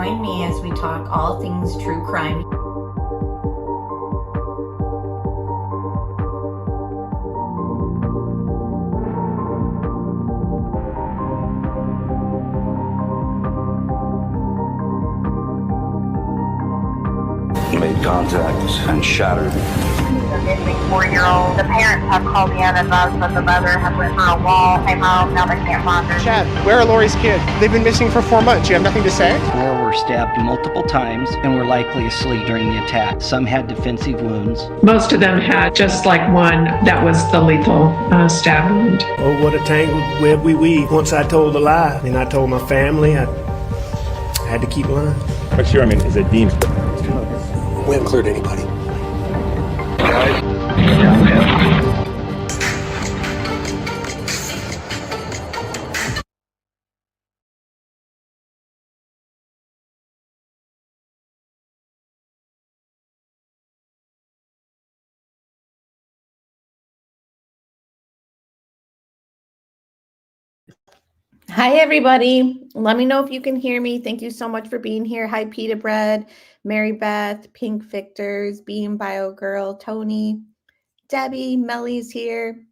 Join me as we talk all things true crime. Made contact and shattered. The missing 4-year-old. The parents have called in and advised that the mother has went through a wall, came home, now they can't find her. Chad, where are Lori's kids? They've been missing for 4 months. You have nothing to say? 4 were stabbed multiple times and were likely asleep during the attack. Some had defensive wounds. Most of them had just like one that was the lethal stab wound. Oh, what a tangled web we weave. Once I told a lie, and I told my family, I had to keep lying. What's your, is it deemed? We haven't cleared anybody. Hi, everybody. Let me know if you can hear me. Thank you so much for being here. Hi, Pita Bread, Mary Beth, Pink Victors, Beam Bio Girl, Tony, Debbie, Melly's here,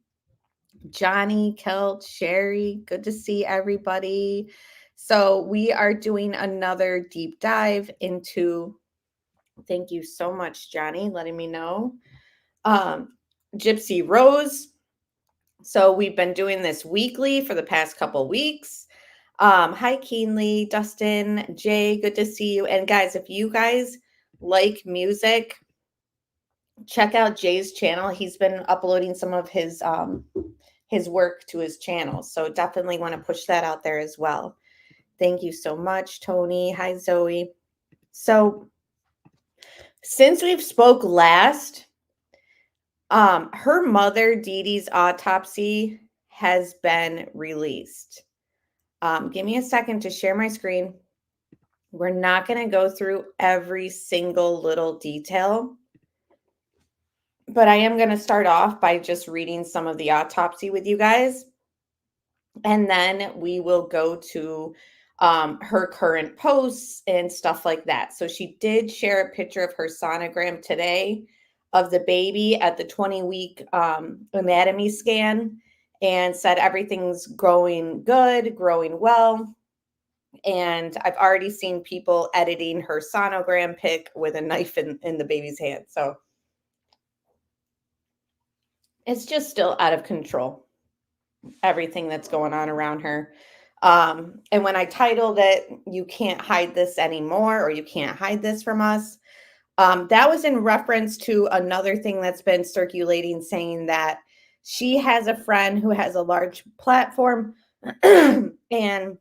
Johnny, Kelt, Sherry. Good to see everybody. So we are doing another deep dive into, thank you so much, Johnny, letting me know, Gypsy Rose. So we've been doing this weekly for the past couple weeks. Hi, Keenly, Dustin, Jay, good to see you. And guys, if you guys like music, check out Jay's channel. He's been uploading some of his work to his channel. So definitely want to push that out there as well. Thank you so much, Tony. Hi, Zoe. So since we've spoke last, her mother, Dee Dee's autopsy has been released. Give me a second to share my screen. We're not going to go through every single little detail, but I am going to start off by just reading some of the autopsy with you guys. And then we will go to her current posts and stuff like that. So she did share a picture of her sonogram today of the baby at the 20-week anatomy scan and said everything's growing good, growing well. And I've already seen people editing her sonogram pic with a knife in the baby's hand. So it's just still out of control, everything that's going on around her. And when I titled it, "You Can't Hide This Anymore," or "You Can't Hide This From Us," that was in reference to another thing that's been circulating, saying that she has a friend who has a large platform and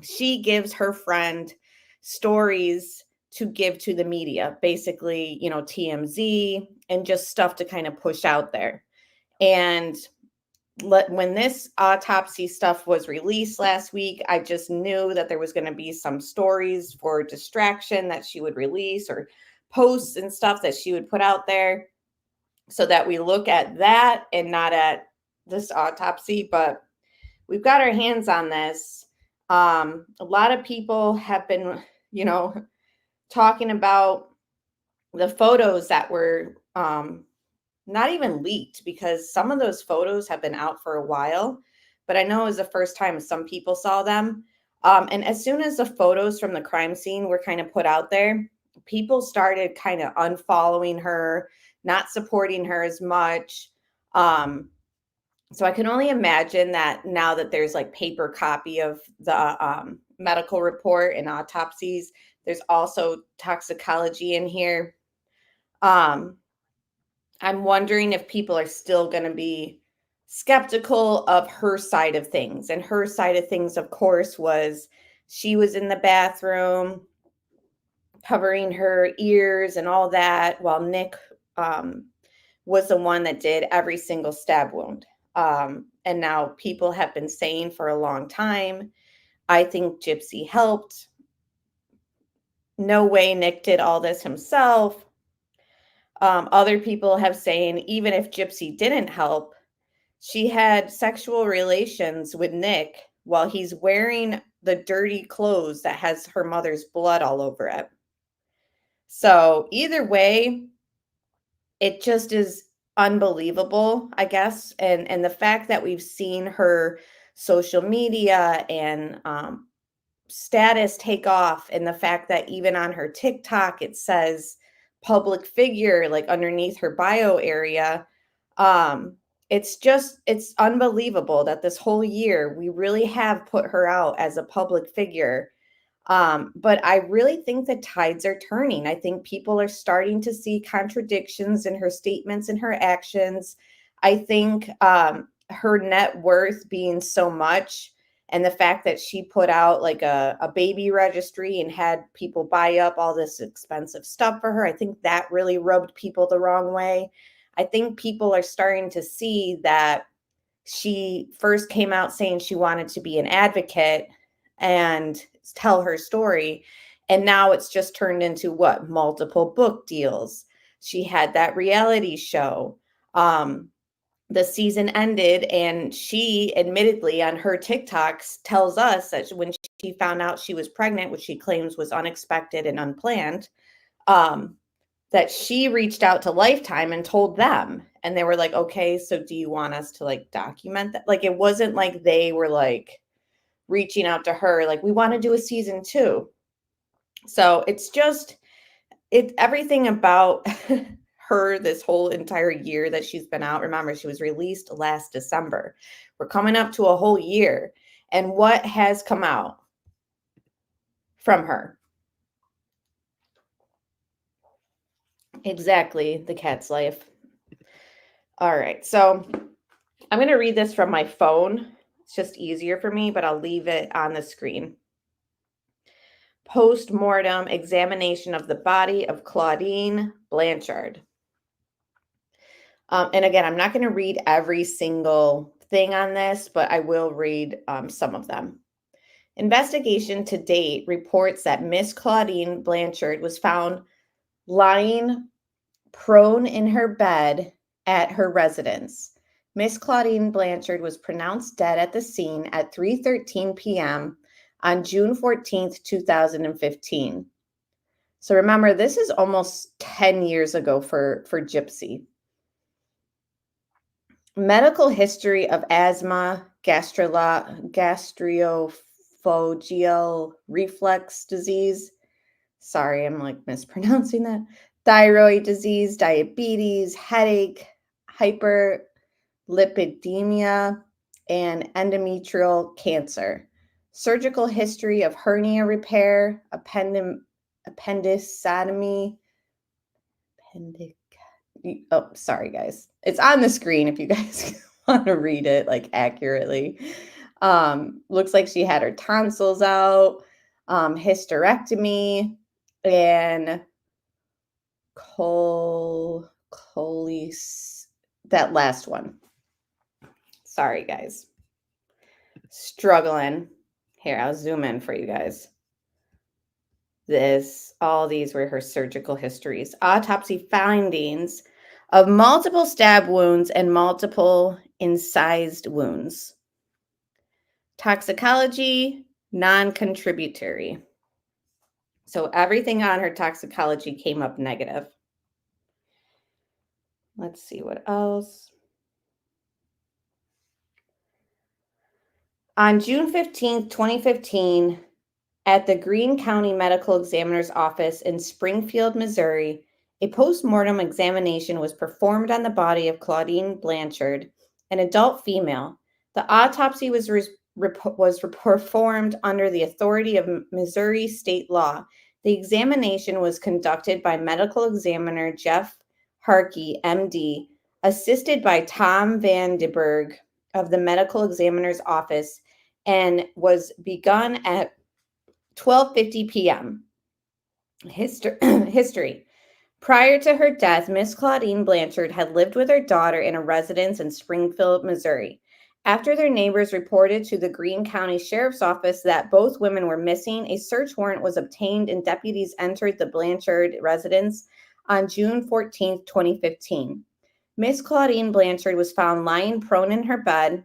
she gives her friend stories to give to the media, basically, TMZ and just stuff to kind of push out there. And when this autopsy stuff was released last week, I just knew that there was going to be some stories for distraction that she would release, or posts and stuff that she would put out there, so that we look at that and not at this autopsy. But we've got our hands on this. A lot of people have been, talking about the photos that were not even leaked, because some of those photos have been out for a while, but I know it was the first time some people saw them. And as soon as the photos from the crime scene were kind of put out there, people started kind of unfollowing her, not supporting her as much. So I can only imagine that now that there's like paper copy of the medical report and autopsies, there's also toxicology in here. I'm wondering if people are still going to be skeptical of her side of things. And her side of things, of course, was she was in the bathroom covering her ears and all that, while Nick was the one that did every single stab wound. And now people have been saying for a long time, I think Gypsy helped. No way Nick did all this himself. Other people have saying, even if Gypsy didn't help, she had sexual relations with Nick while he's wearing the dirty clothes that has her mother's blood all over it. So either way, it just is unbelievable, I guess. And the fact that we've seen her social media and status take off, and the fact that even on her TikTok it says public figure like underneath her bio area. It's unbelievable that this whole year we really have put her out as a public figure. But I really think the tides are turning. I think people are starting to see contradictions in her statements and her actions. I think her net worth being so much, and the fact that she put out like a baby registry and had people buy up all this expensive stuff for her, I think that really rubbed people the wrong way. I think people are starting to see that she first came out saying she wanted to be an advocate and tell her story. And now it's just turned into what? Multiple book deals. She had that reality show. The season ended, and she admittedly on her TikToks tells us that when she found out she was pregnant, which she claims was unexpected and unplanned, that she reached out to Lifetime and told them. And they were like, okay, so do you want us to like document that? Like, it wasn't like they were like reaching out to her, like, we want to do a season 2. So it's just, everything about her this whole entire year that she's been out. Remember, she was released last December. We're coming up to a whole year. And what has come out from her? Exactly, the cat's life. All right, so I'm going to read this from my phone. It's just easier for me, but I'll leave it on the screen. Post-mortem examination of the body of Claudine Blanchard. And again, I'm not going to read every single thing on this, but I will read some of them. Investigation to date reports that Miss Claudine Blanchard was found lying prone in her bed at her residence. Miss Claudine Blanchard was pronounced dead at the scene at 3:13 p.m. on June 14th, 2015. So remember, this is almost 10 years ago for Gypsy. Medical history of asthma, gastrophageal reflux disease. Sorry, I'm like mispronouncing that. Thyroid disease, diabetes, headache, hyperlipidemia, and endometrial cancer. Surgical history of hernia repair, appendectomy. Oh, sorry, guys. It's on the screen if you guys want to read it like accurately. Looks like she had her tonsils out, hysterectomy, and that last one. Sorry, guys. Struggling. Here, I'll zoom in for you guys. All these were her surgical histories. Autopsy findings of multiple stab wounds and multiple incised wounds. Toxicology, non-contributory. So everything on her toxicology came up negative. Let's see what else. On June 15th, 2015, at the Greene County Medical Examiner's Office in Springfield, Missouri, a post-mortem examination was performed on the body of Claudine Blanchard, an adult female. The autopsy was performed under the authority of Missouri state law. The examination was conducted by medical examiner Jeff Harkey, MD, assisted by Tom Vandenberg of the medical examiner's office, and was begun at 12:50 p.m. History. Prior to her death, Miss Claudine Blanchard had lived with her daughter in a residence in Springfield, Missouri. After their neighbors reported to the Greene County Sheriff's Office that both women were missing, a search warrant was obtained and deputies entered the Blanchard residence on June 14, 2015. Miss Claudine Blanchard was found lying prone in her bed.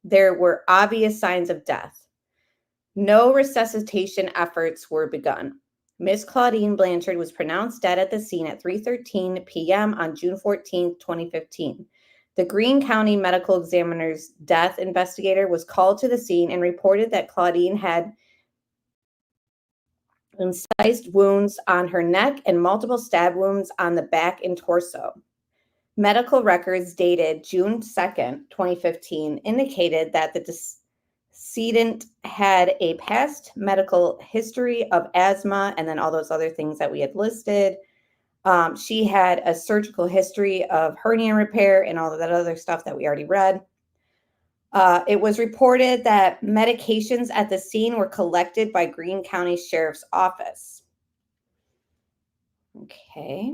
There were obvious signs of death. No resuscitation efforts were begun. Miss Claudine Blanchard was pronounced dead at the scene at 3:13 p.m. on June 14, 2015. The Greene County Medical Examiner's death investigator was called to the scene and reported that Claudine had incised wounds on her neck and multiple stab wounds on the back and torso. Medical records dated June 2nd, 2015 indicated that the decedent had a past medical history of asthma and then all those other things that we had listed. She had a surgical history of hernia repair and all of that other stuff that we already read. It was reported that medications at the scene were collected by Greene County Sheriff's Office. Okay.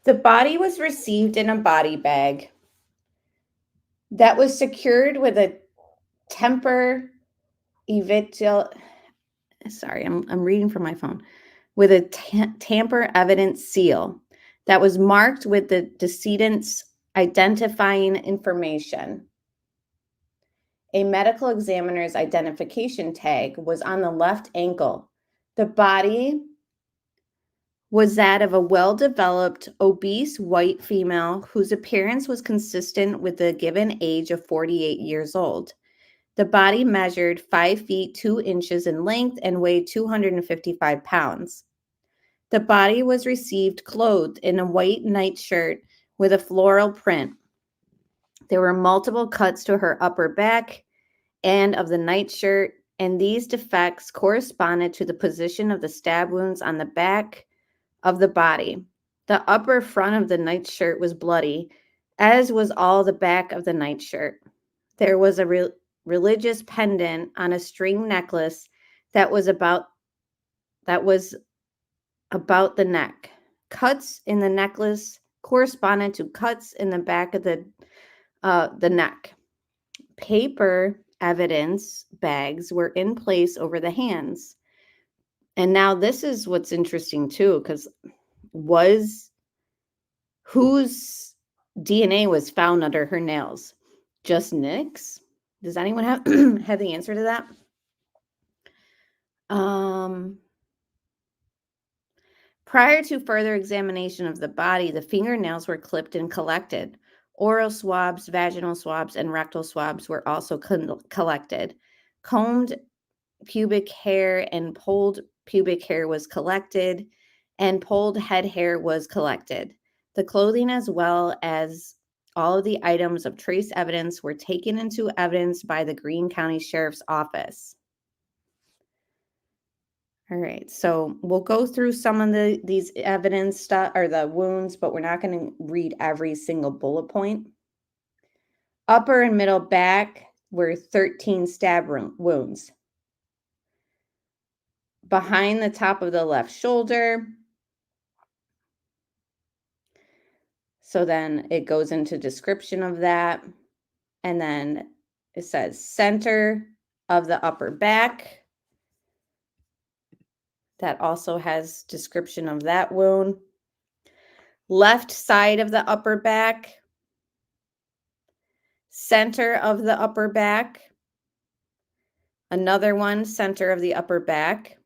The body was received in a body bag that was secured with a tamper sorry, I'm reading from my phone, with a tamper evidence seal that was marked with the decedent's identifying information. A medical examiner's identification tag was on the left ankle. The body was that of a well-developed, obese white female whose appearance was consistent with the given age of 48 years old. The body measured 5 feet 2 inches in length and weighed 255 pounds. The body was received clothed in a white nightshirt with a floral print. There were multiple cuts to her upper back and of the nightshirt, and these defects corresponded to the position of the stab wounds on the back of the body. The upper front of the nightshirt was bloody, as was all the back of the nightshirt. There was a religious pendant on a string necklace that was about the neck. Cuts in the necklace corresponded to cuts in the back of the neck. Paper evidence bags were in place over the hands. And now this is what's interesting too, because whose DNA was found under her nails? Just Nick's? Does anyone have have the answer to that? Prior to further examination of the body, the fingernails were clipped and collected. Oral swabs, vaginal swabs, and rectal swabs were also collected. Combed pubic hair and polled pubic hair was collected, and polled head hair was collected. The clothing, as well as all of the items of trace evidence, were taken into evidence by the Greene County Sheriff's Office. All right, so we'll go through some of these evidence stuff or the wounds, but we're not going to read every single bullet point. Upper and middle back were 13 stab wounds. Behind the top of the left shoulder. So then it goes into description of that. And then it says center of the upper back. That also has description of that wound. Left side of the upper back. Center of the upper back. Another one, center of the upper back.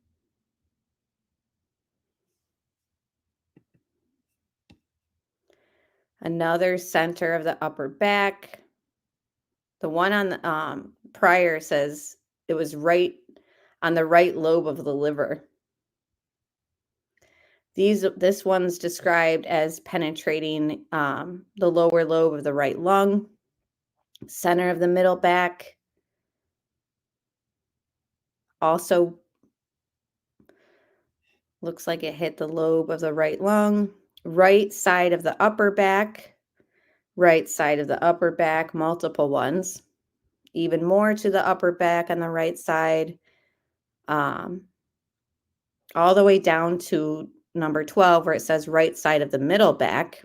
Another center of the upper back. The one on the prior says it was right on the right lobe of the liver. This one's described as penetrating the lower lobe of the right lung, center of the middle back. Also looks like it hit the lobe of the right lung, right side of the upper back, right side of the upper back, multiple ones, even more to the upper back on the right side, all the way down to number 12, where it says right side of the middle back,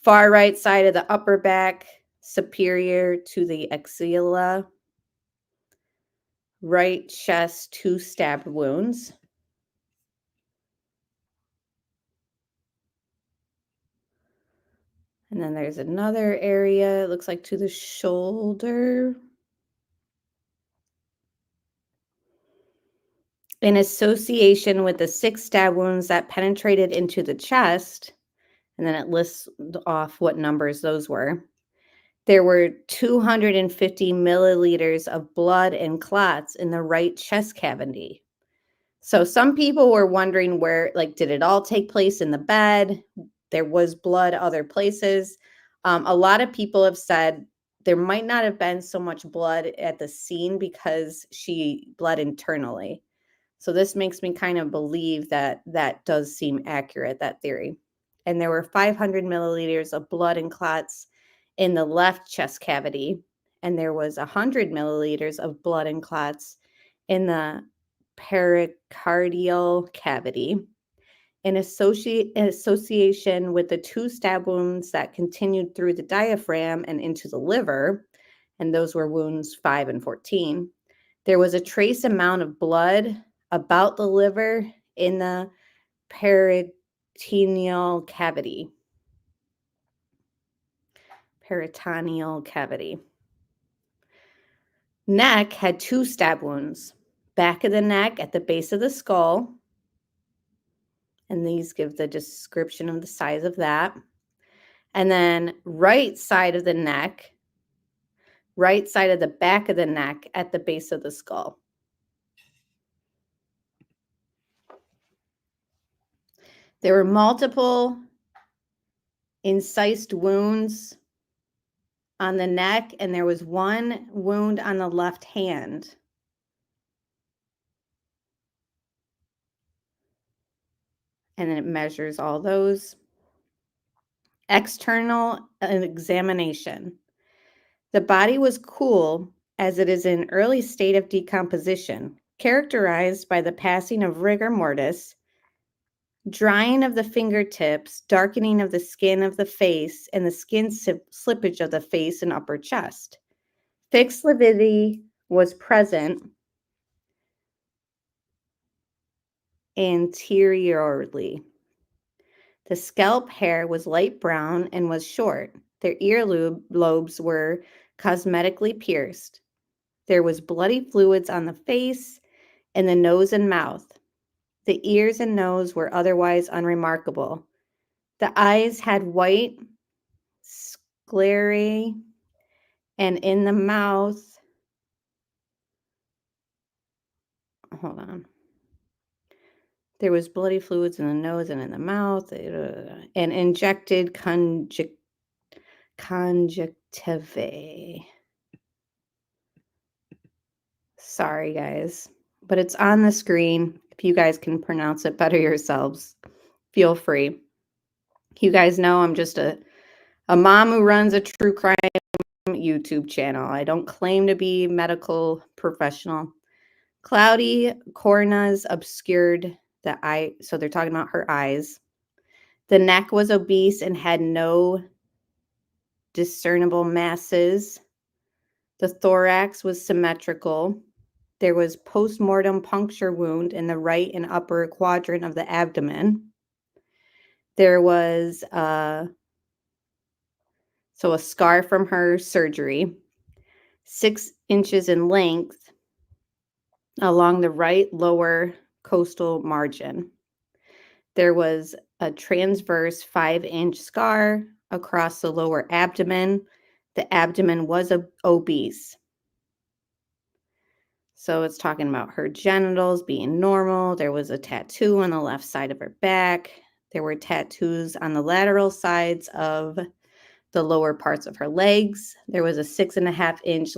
far right side of the upper back, superior to the axilla, right chest, 2 stab wounds. And then there's another area, it looks like to the shoulder. In association with the 6 stab wounds that penetrated into the chest, and then it lists off what numbers those were. There were 250 milliliters of blood and clots in the right chest cavity. So some people were wondering where, like, did it all take place in the bed? There was blood other places. A lot of people have said there might not have been so much blood at the scene because she bled internally. So this makes me kind of believe that that does seem accurate, that theory. And there were 500 milliliters of blood and clots in the left chest cavity, and there was 100 milliliters of blood and clots in the pericardial cavity. In association with the 2 stab wounds that continued through the diaphragm and into the liver, and those were wounds 5 and 14, there was a trace amount of blood about the liver in the peritoneal cavity. Neck had 2 stab wounds. Back of the neck at the base of the skull. And these give the description of the size of that. And then right side of the neck, right side of the back of the neck at the base of the skull. There were multiple incised wounds on the neck, and there was one wound on the left hand. And then it measures all those. External examination. The body was cool as it is in early state of decomposition, characterized by the passing of rigor mortis, drying of the fingertips, darkening of the skin of the face, and the skin slippage of the face and upper chest. Fixed lividity was present anteriorly. The scalp hair was light brown and was short. Their earlobes were cosmetically pierced. There was bloody fluids on the face and the nose and mouth. The ears and nose were otherwise unremarkable. The eyes had white sclerae, and in the mouth, hold on. There was bloody fluids in the nose and in the mouth, and injected conjunctivae. Sorry, guys, but it's on the screen. If you guys can pronounce it better yourselves, feel free. You guys know I'm just a mom who runs a true crime YouTube channel. I don't claim to be a medical professional. Cloudy corneas obscured the eye. So they're talking about her eyes. The neck was obese and had no discernible masses. The thorax was symmetrical. There was post-mortem puncture wound in the right and upper quadrant of the abdomen. There was a scar from her surgery, 6 inches in length along the right lower costal margin. There was a transverse 5-inch scar across the lower abdomen. The abdomen was obese. So it's talking about her genitals being normal. There was a tattoo on the left side of her back. There were tattoos on the lateral sides of the lower parts of her legs. There was a 6.5-inch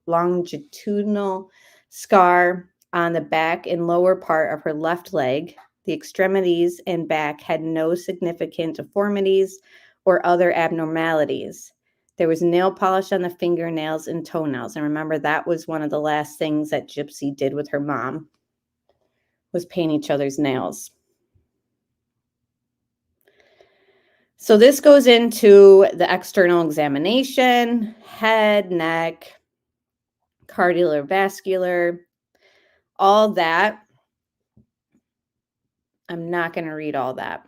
longitudinal scar on the back and lower part of her left leg. The extremities and back had no significant deformities or other abnormalities. There was nail polish on the fingernails and toenails. And remember, that was one of the last things that Gypsy did with her mom, was paint each other's nails. So this goes into the external examination, head, neck, cardiovascular, all that. I'm not going to read all that.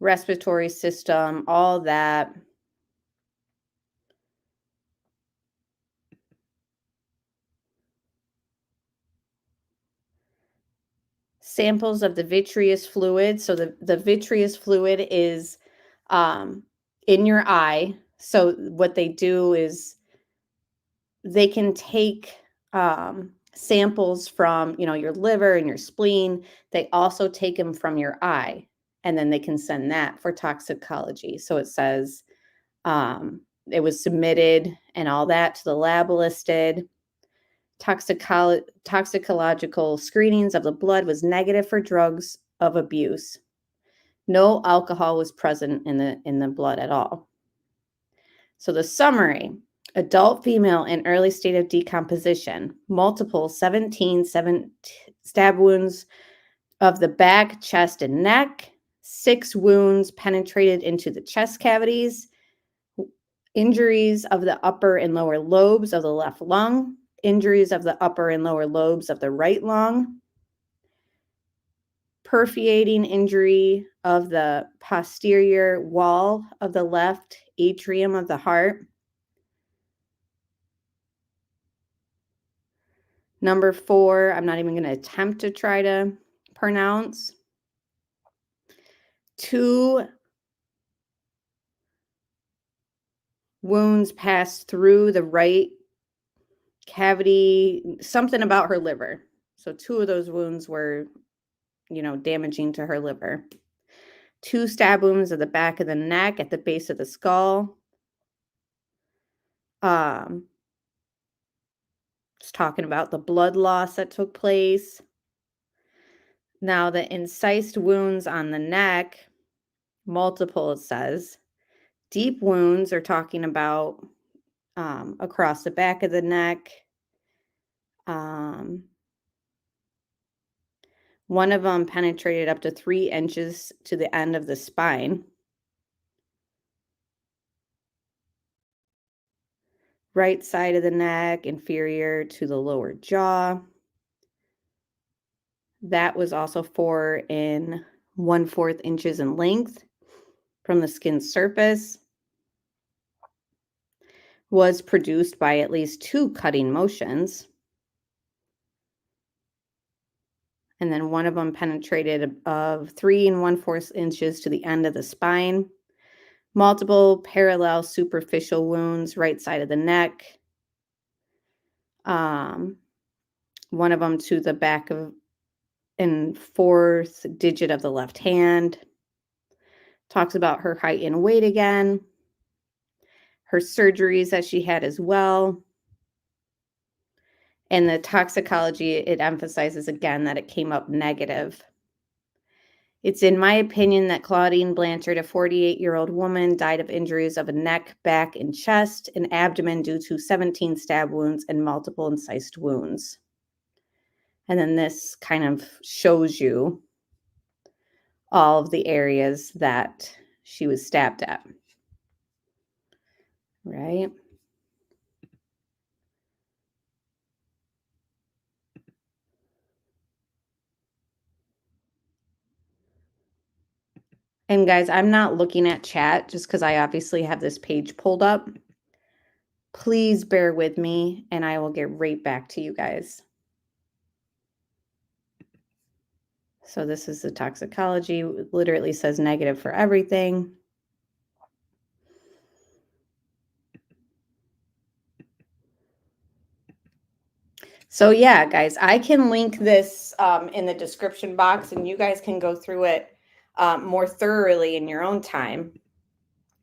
respiratory system, all that. Samples of the vitreous fluid. So the vitreous fluid is in your eye. So what they do is they can take samples from, your liver and your spleen. They also take them from your eye, and then they can send that for toxicology. So it says it was submitted and all that to the lab listed. Toxicological screenings of the blood was negative for drugs of abuse. No alcohol was present in the blood at all. So the summary: adult female in early state of decomposition, multiple 17 stab wounds of the back, chest, and neck, 6 wounds penetrated into the chest cavities, injuries of the upper and lower lobes of the left lung, injuries of the upper and lower lobes of the right lung, perforating injury of the posterior wall of the left atrium of the heart. Number 4, I'm not even going to attempt to try to pronounce. 2 wounds passed through the right cavity, something about her liver. So 2 of those wounds were, damaging to her liver. 2 stab wounds at the back of the neck at the base of the skull. It's talking about the blood loss that took place. Now the incised wounds on the neck, multiple, it says. Deep wounds are talking about across the back of the neck. One of them penetrated up to 3 inches to the end of the spine. Right side of the neck, inferior to the lower jaw. That was also 4 1/4 inches in length from the skin surface. Was produced by at least 2 cutting motions. And then one of them penetrated of 3 1/4 inches to the end of the spine. Multiple parallel superficial wounds, right side of the neck. One of them to the back of and 4th digit of the left hand. Talks about her height and weight again. Her surgeries that she had as well. And the toxicology, it emphasizes again that it came up negative. It's in my opinion that Claudine Blanchard, a 48-year-old woman, died of injuries of a neck, back, and chest, and abdomen due to 17 stab wounds and multiple incised wounds. And then this kind of shows you all of the areas that she was stabbed at. Right? And guys, I'm not looking at chat just because I obviously have this page pulled up. Please bear with me and I will get right back to you guys. So this is the toxicology. It literally says negative for everything. So yeah, guys, I can link this in the description box and you guys can go through it more thoroughly in your own time.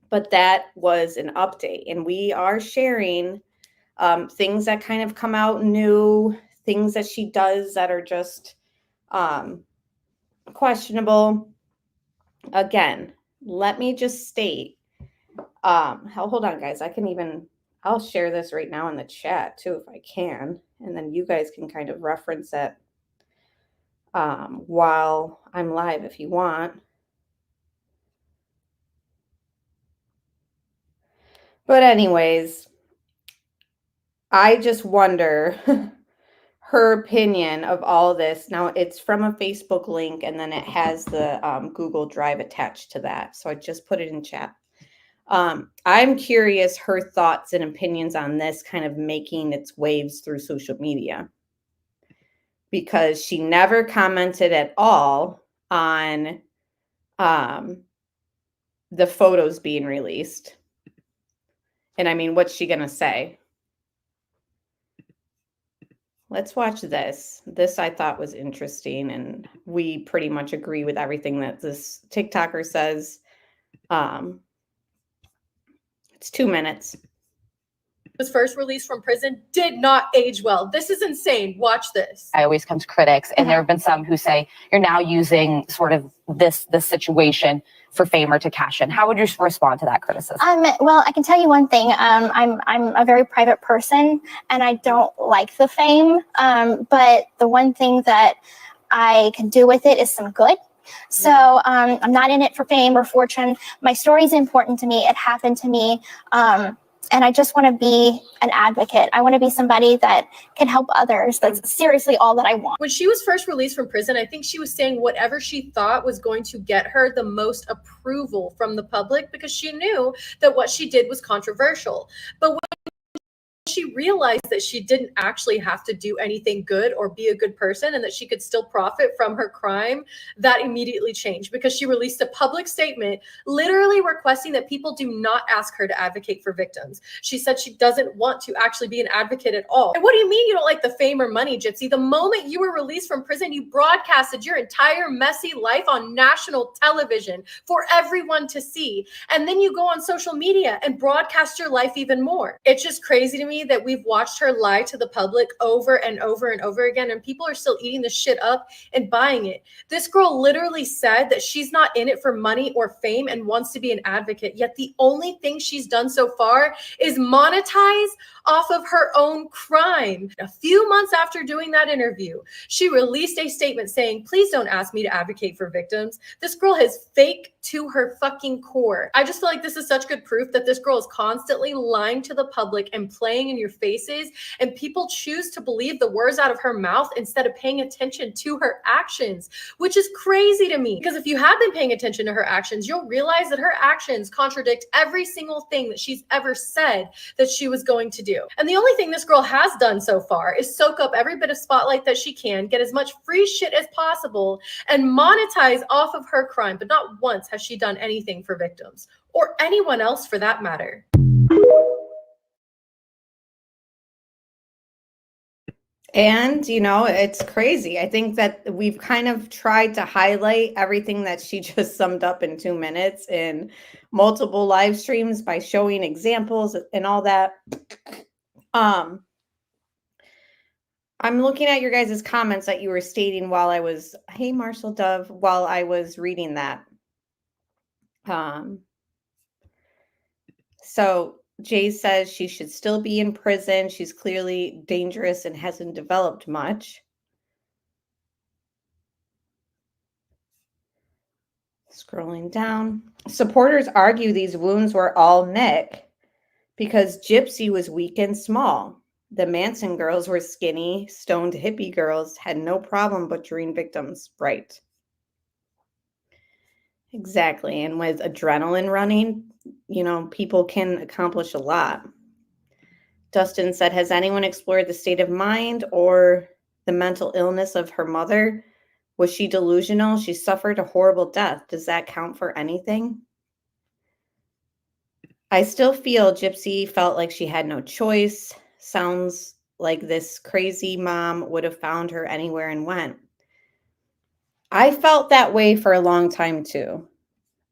But that was an update, and we are sharing things that kind of come out new, things that she does that are just questionable. Again, let me just state, hold on, guys. I'll share this right now in the chat too, if I can, and then you guys can kind of reference it while I'm live if you want. But anyways, I just wonder her opinion of all this. Now it's from a Facebook link, and then it has the Google Drive attached to that. So I just put it in chat. I'm curious her thoughts and opinions on this kind of making its waves through social media, because she never commented at all on the photos being released. And I mean, what's she going to say? Let's watch this. This I thought was interesting, and we pretty much agree with everything that this TikToker says. It's 2 minutes. Was first released from prison did not age well. This is insane. Watch this. I always come to critics, and there have been some who say you're now using sort of this situation for fame or to cash in. How would you respond to that criticism? Well, I can tell you one thing. I'm a very private person, and I don't like the fame. But the one thing that I can do with it is some good. So I'm not in it for fame or fortune. My story is important to me. It happened to me. And I just want to be an advocate. I want to be somebody that can help others. That's seriously all that I want. When she was first released from prison, I think she was saying whatever she thought was going to get her the most approval from the public, because she knew that what she did was controversial. But when she realized that she didn't actually have to do anything good or be a good person, and that she could still profit from her crime, that immediately changed, because she released a public statement literally requesting that people do not ask her to advocate for victims. She said she doesn't want to actually be an advocate at all. And what do you mean you don't like the fame or money, Gypsy? The moment you were released from prison, you broadcasted your entire messy life on national television for everyone to see. And then you go on social media and broadcast your life even more. It's just crazy to me that we've watched her lie to the public over and over and over again, and people are still eating this shit up and buying it. This girl literally said that she's not in it for money or fame and wants to be an advocate, yet the only thing she's done so far is monetize off of her own crime. A few months after doing that interview, she released a statement saying, "Please don't ask me to advocate for victims." This girl has fake to her fucking core. I just feel like this is such good proof that this girl is constantly lying to the public and playing in your faces, and people choose to believe the words out of her mouth instead of paying attention to her actions, which is crazy to me. Because if you have been paying attention to her actions, you'll realize that her actions contradict every single thing that she's ever said that she was going to do. And the only thing this girl has done so far is soak up every bit of spotlight that she can, get as much free shit as possible, and monetize off of her crime. But not once has she done anything for victims, or anyone else for that matter. And, you know, it's crazy. I think that we've kind of tried to highlight everything that she just summed up in 2 minutes in multiple live streams by showing examples and all that. I'm looking at your guys' comments that you were stating while I was, hey, Marshall Dove, while I was reading that. So Jay says she should still be in prison. She's clearly dangerous and hasn't developed much. Scrolling down. Supporters argue these wounds were all Nick because Gypsy was weak and small. The Manson girls were skinny, stoned hippie girls, had no problem butchering victims. Right. Exactly. And with adrenaline running, you know, people can accomplish a lot. Dustin said, has anyone explored the state of mind or the mental illness of her mother? Was she delusional? She suffered a horrible death. Does that count for anything? I still feel Gypsy felt like she had no choice. Sounds like this crazy mom would have found her anywhere and went. I felt that way for a long time too.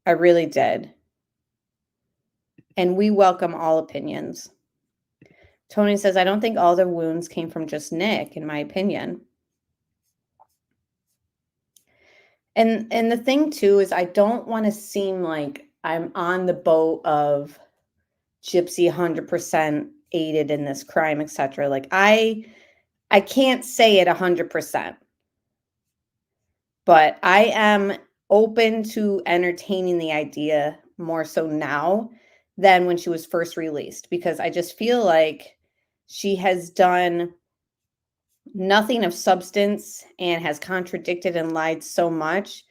I really did. And we welcome all opinions. Tony says, I don't think all the wounds came from just Nick, in my opinion. And the thing too is I don't want to seem like I'm on the boat of Gypsy 100% aided in this crime, etc. Like I can't say it 100%. But I am open to entertaining the idea more so now than when she was first released, because I just feel like she has done nothing of substance and has contradicted and lied so much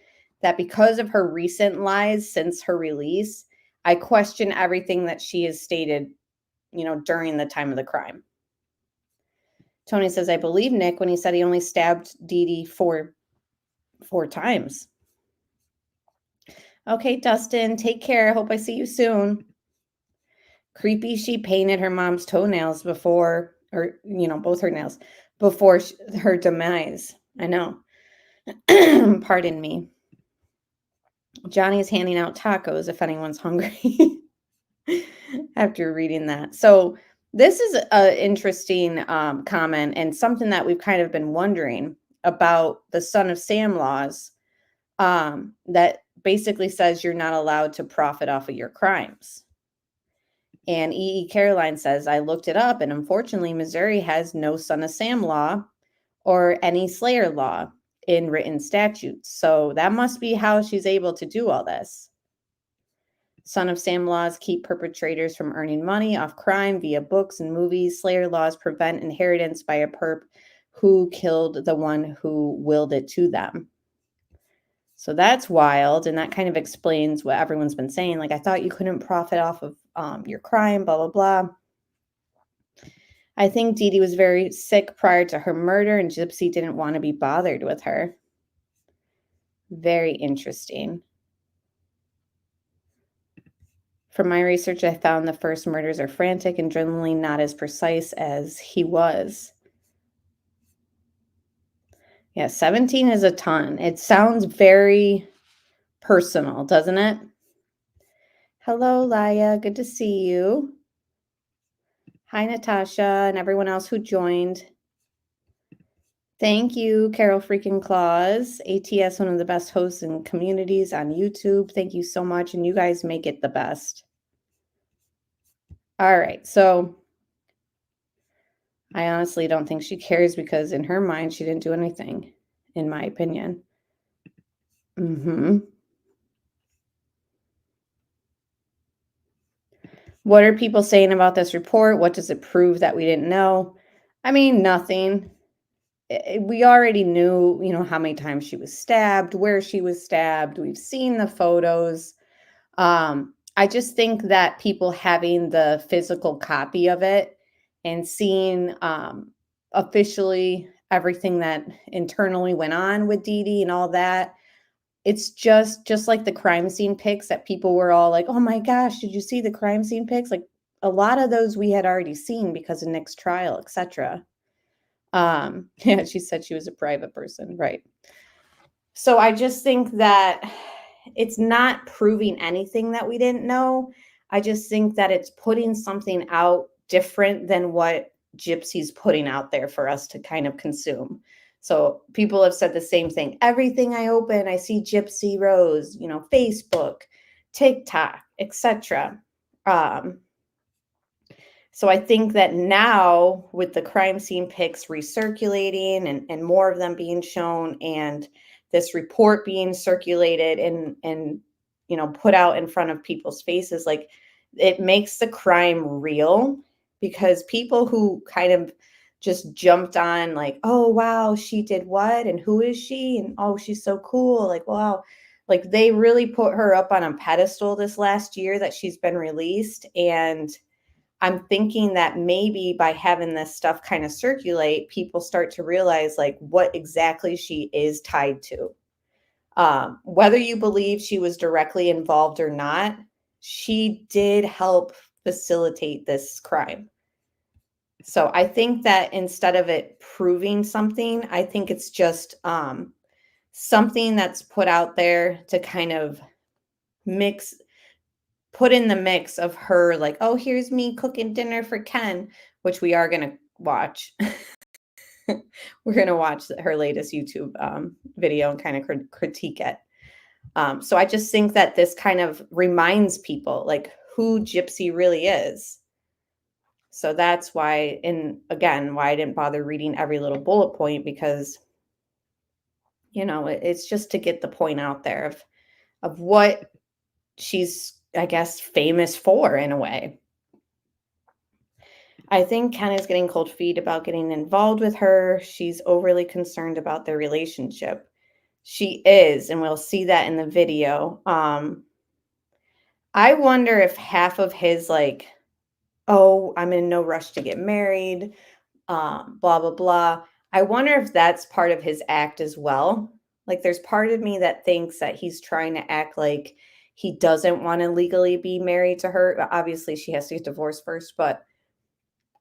that because of her recent lies since her release, I question everything that she has stated, during the time of the crime. Tony says, I believe Nick when he said he only stabbed Dee Dee four times. Okay, Dustin, take care. Hope I see you soon. Creepy, she painted her mom's toenails before, or, both her nails, before her demise. I know. Pardon me. Johnny's handing out tacos if anyone's hungry. After reading that. So this is an interesting comment and something that we've kind of been wondering about the Son of Sam laws that basically says you're not allowed to profit off of your crimes. And E.E. Caroline says, I looked it up, and unfortunately, Missouri has no Son of Sam law or any Slayer law in written statutes. So that must be how she's able to do all this. Son of Sam laws keep perpetrators from earning money off crime via books and movies. Slayer laws prevent inheritance by a perp who killed the one who willed it to them. So that's wild. And that kind of explains what everyone's been saying. Like, I thought you couldn't profit off of your crime, blah, blah, blah. I think Dee Dee was very sick prior to her murder, and Gypsy didn't want to be bothered with her. Very interesting. From my research, I found the first murders are frantic and generally not as precise as he was. Yeah, 17 is a ton. It sounds very personal, doesn't it? Hello, Laya. Good to see you. Hi, Natasha, and everyone else who joined. Thank you, Carol freaking Claus. ATS, one of the best hosts and communities on YouTube. Thank you so much, and you guys make it the best. All right, so I honestly don't think she cares because in her mind, she didn't do anything, in my opinion. What are people saying about this report? What does it prove that we didn't know? I mean, nothing. We already knew, how many times she was stabbed, where she was stabbed. We've seen the photos. I just think that people having the physical copy of it and seeing officially everything that internally went on with Dee Dee and all that, it's just like the crime scene pics that people were all like, oh my gosh, did you see the crime scene pics? Like a lot of those we had already seen because of Nick's trial, etc. Yeah, she said she was a private person, right? So I just think that it's not proving anything that we didn't know. I just think that it's putting something out different than what Gypsy's putting out there for us to kind of consume. So people have said the same thing. Everything I open, I see Gypsy Rose, Facebook, TikTok, etc. So I think that now with the crime scene pics recirculating and more of them being shown and this report being circulated and put out in front of people's faces, like it makes the crime real, because people who kind of just jumped on like, oh, wow, she did what? And who is she? And oh, she's so cool. Like, wow. Like they really put her up on a pedestal this last year that she's been released. And I'm thinking that maybe by having this stuff kind of circulate, people start to realize like what exactly she is tied to. Whether you believe she was directly involved or not, she did help facilitate this crime. So I think that instead of it proving something, I think it's just something that's put out there to kind of put in the mix of her like, oh, here's me cooking dinner for Ken, which we are going to watch. We're going to watch her latest YouTube video and kind of critique it. So I just think that this kind of reminds people like who Gypsy really is. So that's why, and again, why I didn't bother reading every little bullet point, because, it's just to get the point out there of what she's, I guess, famous for in a way. I think Ken is getting cold feet about getting involved with her. She's overly concerned about their relationship. She is, and we'll see that in the video. I wonder if half of his like, oh, I'm in no rush to get married, blah, blah, blah. I wonder if that's part of his act as well. Like there's part of me that thinks that he's trying to act like he doesn't want to legally be married to her. Obviously, she has to get divorced first, but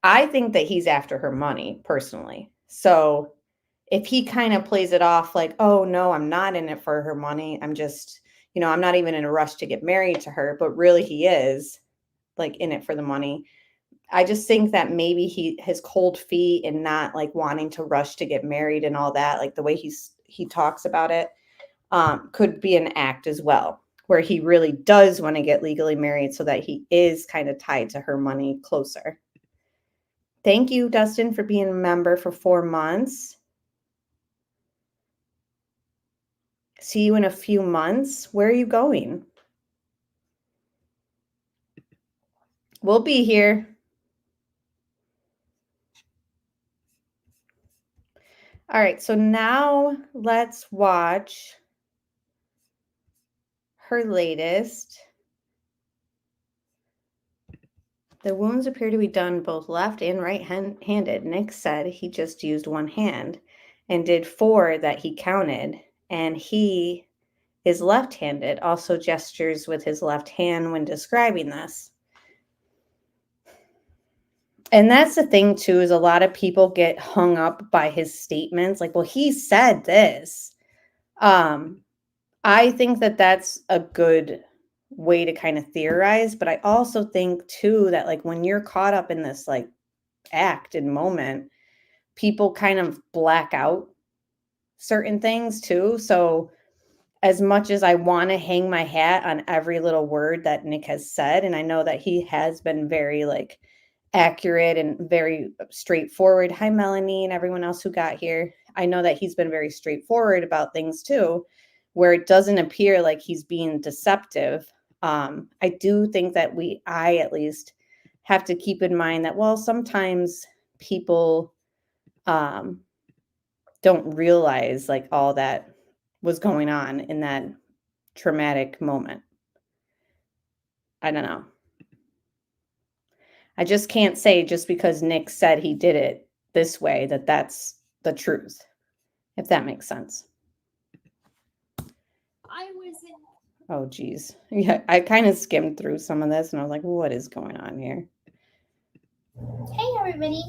I think that he's after her money personally. So if he kind of plays it off like, oh, no, I'm not in it for her money. I'm just, I'm not even in a rush to get married to her, but really he is like in it for the money. I just think that maybe his cold feet and not like wanting to rush to get married and all that, like the way he talks about it, could be an act as well, where he really does want to get legally married so that he is kind of tied to her money closer. Thank you, Dustin, for being a member for 4 months. See you in a few months. Where are you going? We'll be here. All right, so now let's watch her latest. The wounds appear to be done both left and right-handed. Nick said he just used one hand and did 4 that he counted, and he is left-handed, also gestures with his left hand when describing this. And that's the thing too, is a lot of people get hung up by his statements. Like, well, he said this. I think that that's a good way to kind of theorize, but I also think too that like when you're caught up in this like act and moment, people kind of black out certain things too. So as much as I want to hang my hat on every little word that Nick has said, and I know that he has been very like accurate and very straightforward. Hi, Melanie, and everyone else who got here. I know that he's been very straightforward about things too, where it doesn't appear like he's being deceptive. I do think that I at least have to keep in mind that, well, sometimes people don't realize like all that was going on in that traumatic moment. I don't know. I just can't say just because Nick said he did it this way that that's the truth, if that makes sense. Oh, geez. Yeah, I kind of skimmed through some of this and I was like, what is going on here? Hey everybody.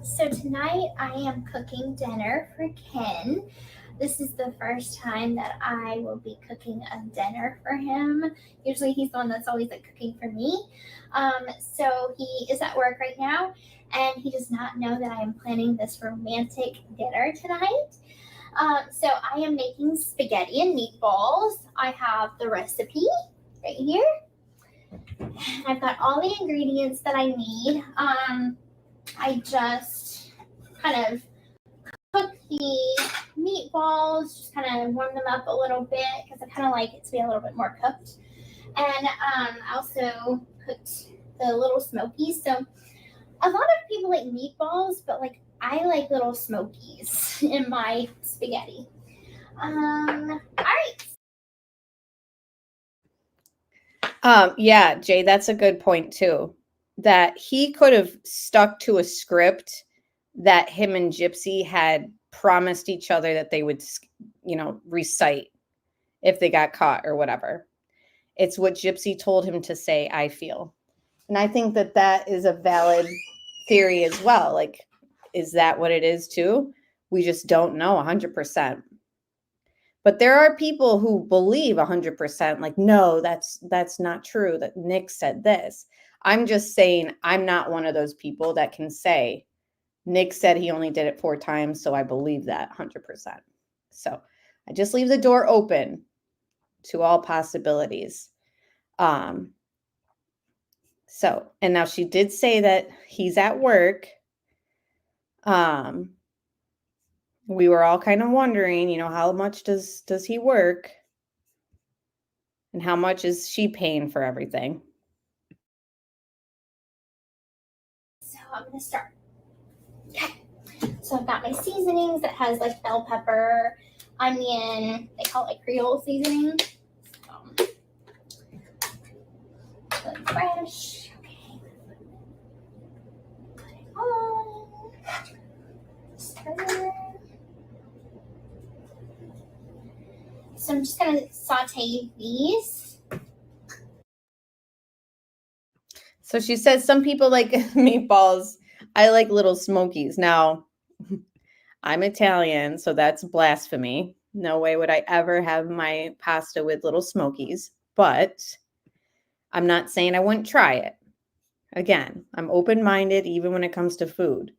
So tonight I am cooking dinner for Ken. This is the first time that I will be cooking a dinner for him. Usually he's the one that's always like cooking for me. So he is at work right now and he does not know that I am planning this romantic dinner tonight. So I am making spaghetti and meatballs. I have the recipe right here. I've got all the ingredients that I need. I just kind of cook the meatballs, just kind of warm them up a little bit because I kind of like it to be a little bit more cooked. And I also cooked the little smokies. So a lot of people like meatballs, but like I like little smokies in my spaghetti. All right. Yeah, Jay, that's a good point too. That he could have stuck to a script that him and Gypsy had promised each other that they would, recite if they got caught or whatever. It's what Gypsy told him to say, I feel. And I think that that is a valid theory as well. Like, is that what it is too? We just don't know 100%. But there are people who believe 100%, like, no, that's not true, that Nick said this. I'm just saying I'm not one of those people that can say, Nick said he only did it 4 times, so I believe that 100%. So I just leave the door open to all possibilities. So, and now she did say that he's at work. We were all kind of wondering, how much does he work? And how much is she paying for everything? So I'm gonna start. Okay. So I've got my seasonings that has like bell pepper, onion, they call it Creole seasoning. So fresh. Okay. Put it on. Stir. So I'm just gonna saute these. So she says some people like meatballs. I like little smokies. Now, I'm Italian, so that's blasphemy. No way would I ever have my pasta with little smokies, but I'm not saying I wouldn't try it. Again, I'm open-minded even when it comes to food.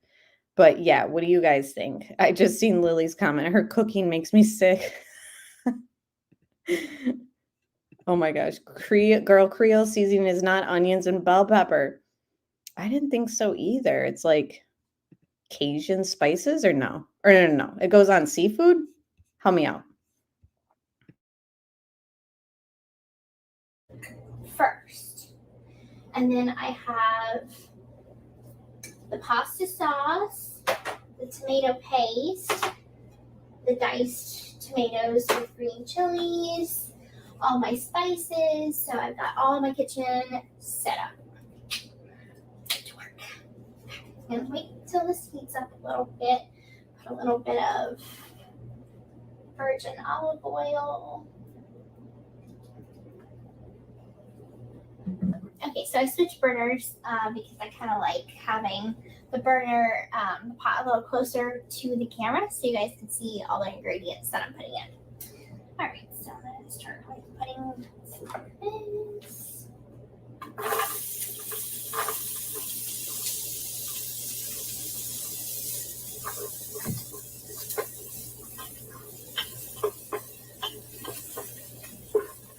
But yeah, what do you guys think? I just seen Lily's comment. Her cooking makes me sick. Oh my gosh. Creole seasoning is not onions and bell pepper. I didn't think so either. It's like Cajun spices or no? Or no. It goes on seafood? Help me out. First. And then I have the pasta sauce, the tomato paste, the diced tomatoes with green chilies, all my spices. So I've got all my kitchen set up. To work. And wait till this heats up a little bit. Put a little bit of virgin olive oil. Okay, so I switched burners because I kind of like having the burner, the pot a little closer to the camera so you guys can see all the ingredients that I'm putting in. All right, so I'm going to start like putting some of this.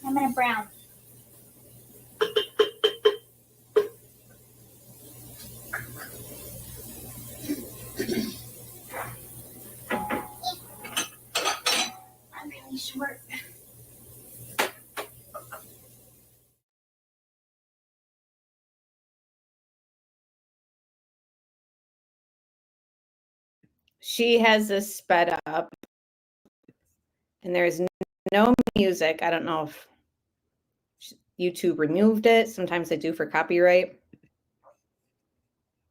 I'm going to brown. I'm really short. She has this sped up and there's no music. I don't know if YouTube removed it. Sometimes they do for copyright.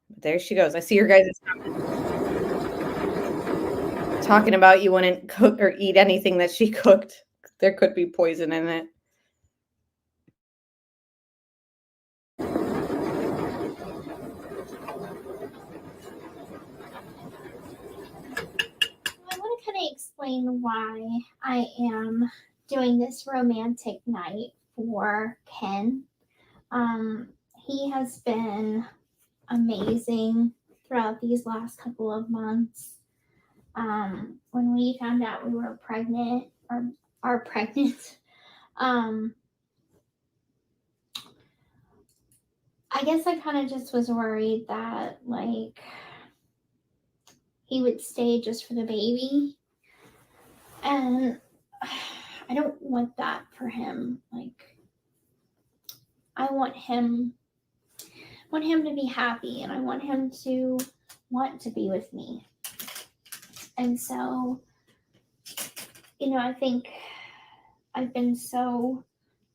But there she goes. I see your guys' talking about you wouldn't cook or eat anything that she cooked. There could be poison in it. I want to kind of explain why I am doing this romantic night for Ken. He has been amazing throughout these last couple of months. When we found out we were pregnant or are pregnant, I guess I kind of just was worried that like he would stay just for the baby. And I don't want that for him. Like I want him to be happy and I want him to want to be with me. And so, you know, I think I've been so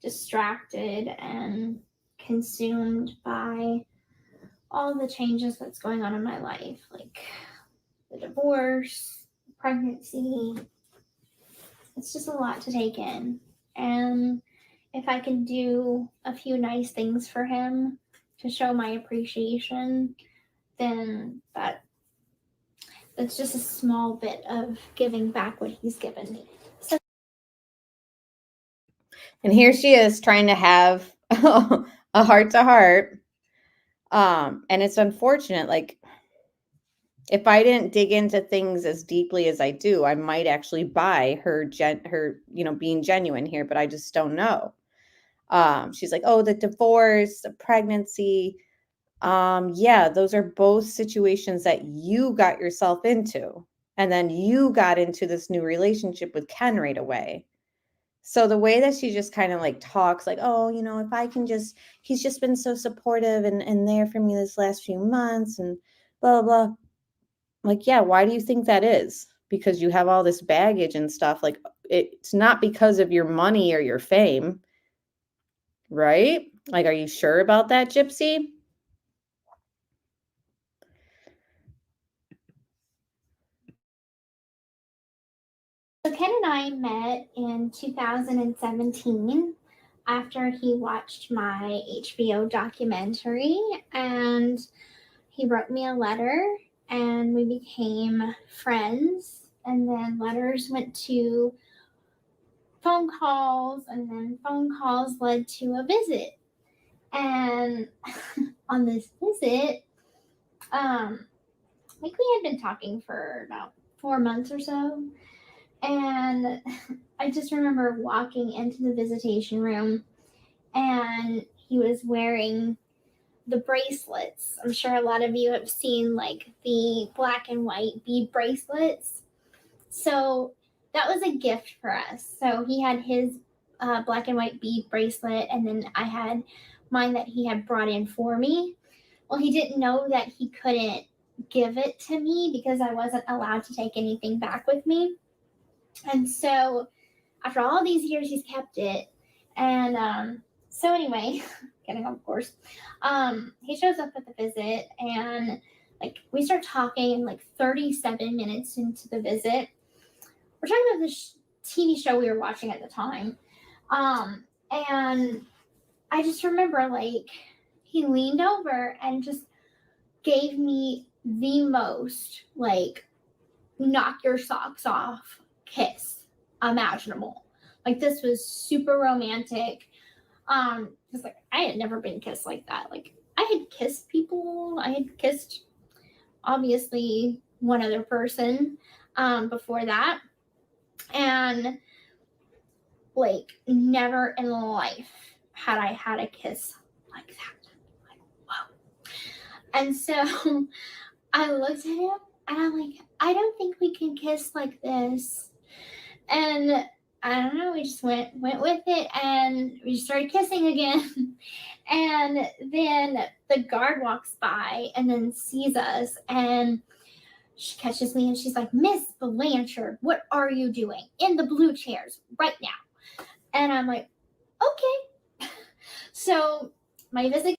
distracted and consumed by all the changes that's going on in my life, like the divorce, pregnancy. It's just a lot to take in. And if I can do a few nice things for him to show my appreciation, then that's just a small bit of giving back what he's given me. So, and here she is trying to have a heart-to-heart. And it's unfortunate. Like, if I didn't dig into things as deeply as I do, I might actually buy her, being genuine here, but I just don't know. She's like, oh, the divorce, the pregnancy. Yeah, those are both situations that you got yourself into. And then you got into this new relationship with Ken right away. So the way that she just kind of like talks like, oh, you know, if I can just, he's just been so supportive and there for me this last few months and blah, blah, blah. Like, yeah, why do you think that is? Because you have all this baggage and stuff. Like, it's not because of your money or your fame, right? Like, are you sure about that, Gypsy? So Ken and I met in 2017 after he watched my HBO documentary, and he wrote me a letter and we became friends. And then letters went to phone calls, and then phone calls led to a visit. And on this visit, like we had been talking for about 4 months or so. And I just remember walking into the visitation room and he was wearing the bracelets. I'm sure a lot of you have seen like the black and white bead bracelets. So that was a gift for us. So he had his black and white bead bracelet, and then I had mine that he had brought in for me. Well, he didn't know that he couldn't give it to me because I wasn't allowed to take anything back with me. And so after all these years, he's kept it. And so anyway, getting off course, he shows up at the visit, and like we start talking, and like 37 minutes into the visit, we're talking about this TV show we were watching at the time. And I just remember like he leaned over and just gave me the most like knock your socks off kiss imaginable. Like this was super romantic. Because like I had never been kissed like that. Like I had kissed people. I had kissed obviously one other person before that. And like never in life had I had a kiss like that. Like, whoa. And so I looked at him and I'm like, I don't think we can kiss like this. And I don't know, we just went with it, and we started kissing again. And then the guard walks by and then sees us, and she catches me and she's like, Miss Blanchard, what are you doing in the blue chairs right now? And I'm like, okay. So my visit.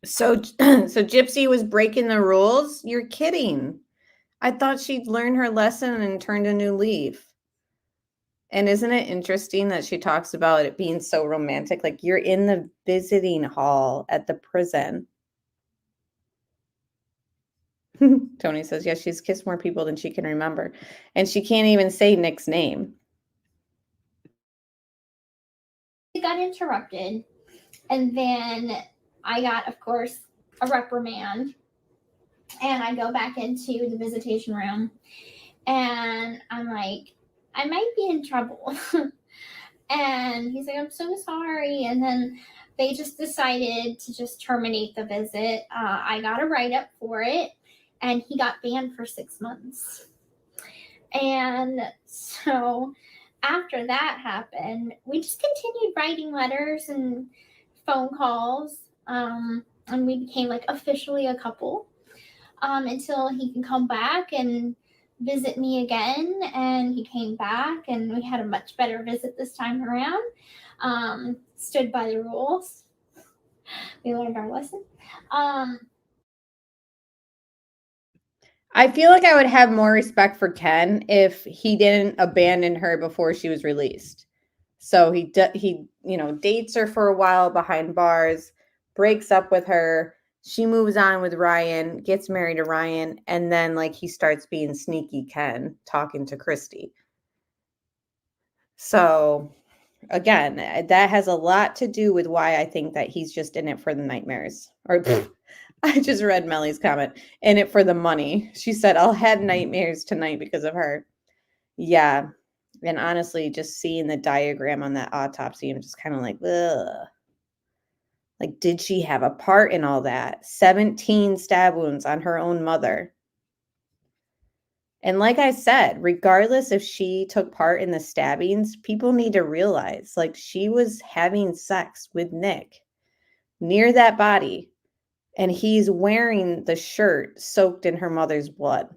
So Gypsy was breaking the rules? You're kidding. I thought she'd learn her lesson and turned a new leaf. And isn't it interesting that she talks about it being so romantic? Like you're in the visiting hall at the prison. Tony says, yes, she's kissed more people than she can remember. And she can't even say Nick's name. It got interrupted. And then I got, of course, a reprimand. And I go back into the visitation room. And I'm like, I might be in trouble. And he's like, I'm so sorry. And then they just decided to just terminate the visit. I got a write-up for it. And he got banned for 6 months. And so after that happened, we just continued writing letters and phone calls. And we became like officially a couple until he can come back and visit me again. And he came back and we had a much better visit this time around. Stood by the rules. We learned our lesson. I feel like I would have more respect for Ken if he didn't abandon her before she was released. So he dates her for a while behind bars, breaks up with her. She moves on with Ryan, gets married to Ryan, and then like he starts being sneaky Ken, talking to Christy. So again, that has a lot to do with why I think that he's just in it for the nightmares. Or I just read Melly's comment. In it for the money. She said, I'll have nightmares tonight because of her. Yeah. And honestly, just seeing the diagram on that autopsy, I'm just kind of like, ugh. Like, did she have a part in all that? 17 stab wounds on her own mother. And like I said, regardless if she took part in the stabbings, people need to realize like she was having sex with Nick near that body, and he's wearing the shirt soaked in her mother's blood.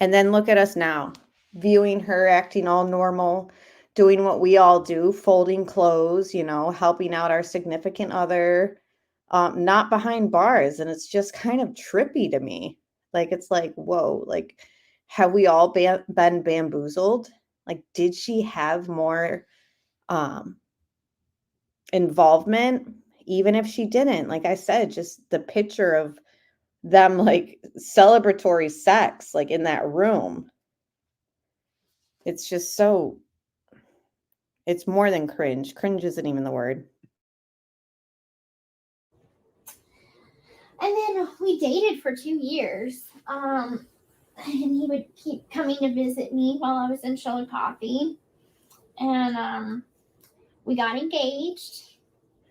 And then look at us now, viewing her acting all normal, doing what we all do, folding clothes, helping out our significant other, not behind bars. And it's just kind of trippy to me. Like, it's like, whoa, like, have we all been bamboozled? Like, did she have more involvement? Even if she didn't, like I said, just the picture of them like celebratory sex, like in that room. It's just so, it's more than cringe. Cringe isn't even the word. And then we dated for 2 years. And he would keep coming to visit me while I was in Chillicothe. And we got engaged.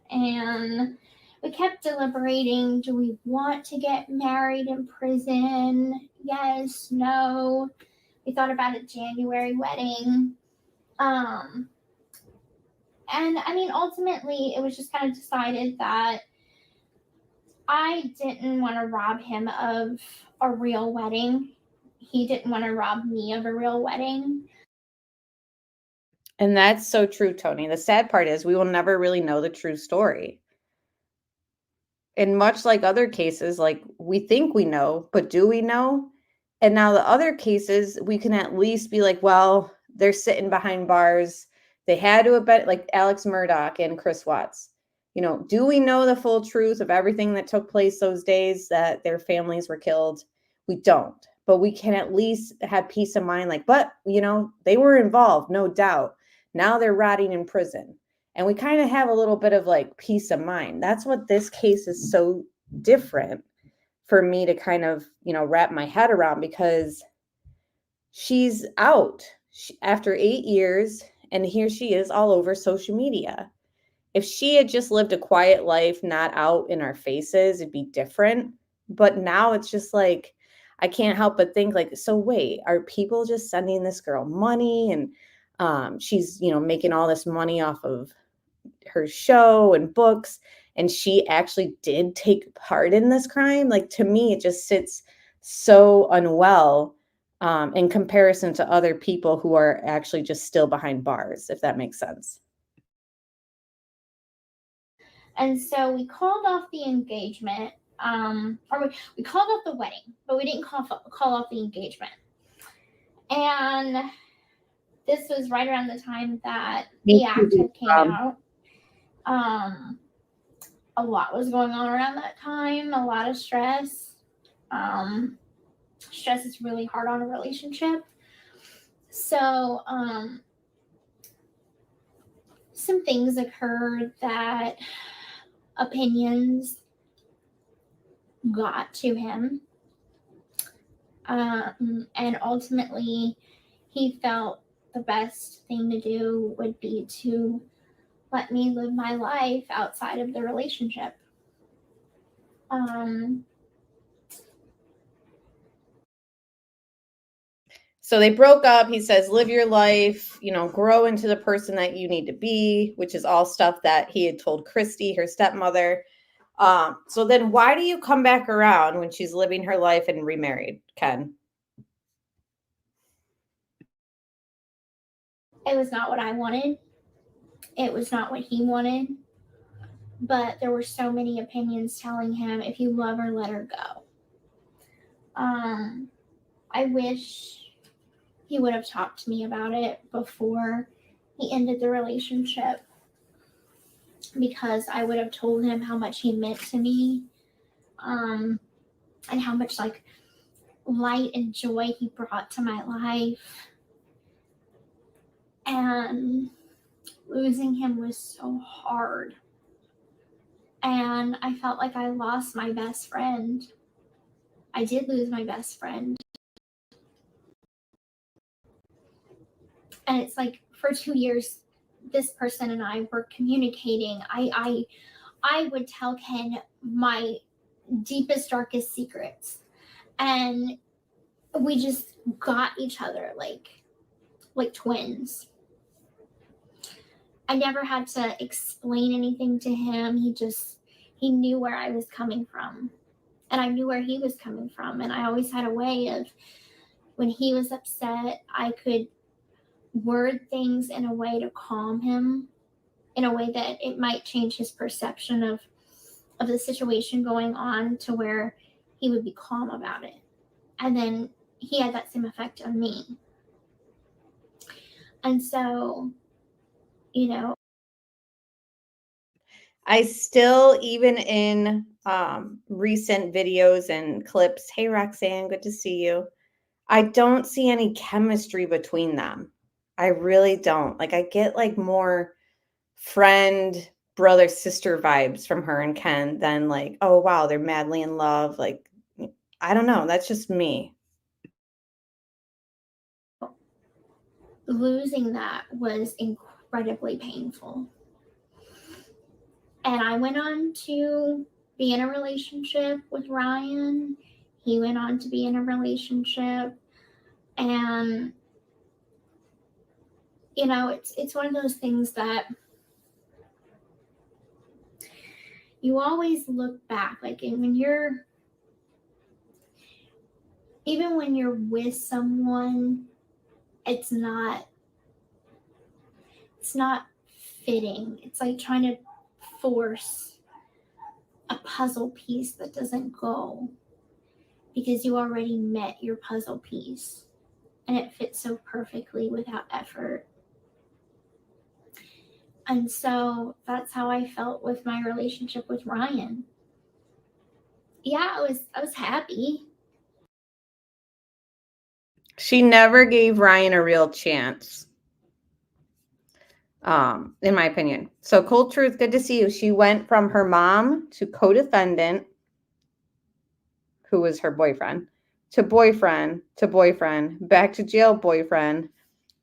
And we kept deliberating. Do we want to get married in prison? Yes, no. We thought about a January wedding. And I mean, ultimately, it was just kind of decided that I didn't want to rob him of a real wedding. He didn't want to rob me of a real wedding. And that's so true, Tony. The sad part is we will never really know the true story. And much like other cases, like we think we know, but do we know? And now the other cases, we can at least be like, well, they're sitting behind bars. They had to have been like Alex Murdaugh and Chris Watts. Do we know the full truth of everything that took place those days that their families were killed? We don't, but we can at least have peace of mind. Like, but they were involved, no doubt. Now they're rotting in prison. And we kind of have a little bit of like peace of mind. That's what this case is so different for me to kind of, wrap my head around, because she's out after 8 years and here she is all over social media. If she had just lived a quiet life, not out in our faces, it'd be different. But now it's just like, I can't help but think like, so wait, are people just sending this girl money? And she's, making all this money off of her show and books, and she actually did take part in this crime. Like, to me, it just sits so unwell in comparison to other people who are actually just still behind bars, if that makes sense. And so we called off the engagement, or we called off the wedding, but we didn't call off the engagement. And this was right around the time that the act had came out. A lot was going on around that time, a lot of stress. Stress is really hard on a relationship. So some things occurred that opinions got to him. And ultimately, he felt the best thing to do would be to let me live my life outside of the relationship. So they broke up. He says, live your life, grow into the person that you need to be, which is all stuff that he had told Christy, her stepmother. So then why do you come back around when she's living her life and remarried, Ken? It was not what I wanted. It was not what he wanted. But there were so many opinions telling him, if you love her, let her go. I wish he would have talked to me about it before he ended the relationship, because I would have told him how much he meant to me, and how much like light and joy he brought to my life. And losing him was so hard. And I felt like I lost my best friend. I did lose my best friend. And it's like for 2 years, this person and I were communicating. I would tell Ken my deepest, darkest secrets. And we just got each other like twins. I never had to explain anything to him. He knew where I was coming from, and I knew where he was coming from. And I always had a way of, when he was upset, I could word things in a way to calm him, in a way that it might change his perception of the situation going on, to where he would be calm about it. And then he had that same effect on me. And so, you know, I still, even in recent videos and clips, hey Roxanne, good to see you. I don't see any chemistry between them. I really don't. Like, I get like more friend, brother, sister vibes from her and Ken than like, oh wow, they're madly in love. Like, I don't know. That's just me. losing that was incredibly painful. And I went on to be in a relationship with Ryan. He went on to be in a relationship. And, you know, it's one of those things that you always look back, like, and even when you're with someone, it's not fitting. It's like trying to force a puzzle piece that doesn't go, because you already met your puzzle piece and it fits so perfectly without effort. And so that's how I felt with my relationship with Ryan. Yeah, I was happy. She never gave Ryan a real chance, in my opinion. So Cold Truth, good to see you. She went from her mom to co-defendant, who was her boyfriend, to boyfriend, back to jail boyfriend,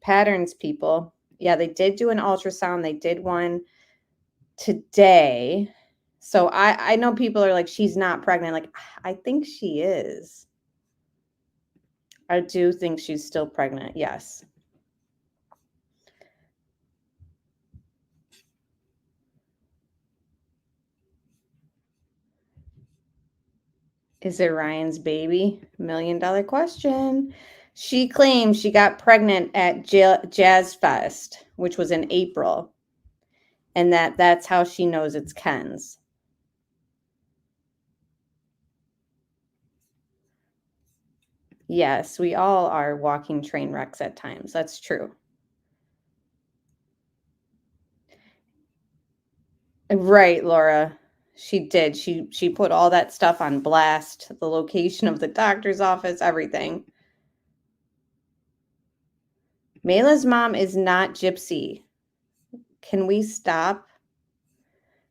patterns people. Yeah, they did do an ultrasound. They did one today. So I know people are like, she's not pregnant. Like, I think she is. I do think she's still pregnant. Yes. Is it Ryan's baby? $1 million question. She claims she got pregnant at Jazz Fest, which was in April. And that's how she knows it's Ken's. Yes, we all are walking train wrecks at times. That's true. Right, Laura. She did. She put all that stuff on blast, the location of the doctor's office, everything. Mayla's mom is not Gypsy. Can we stop?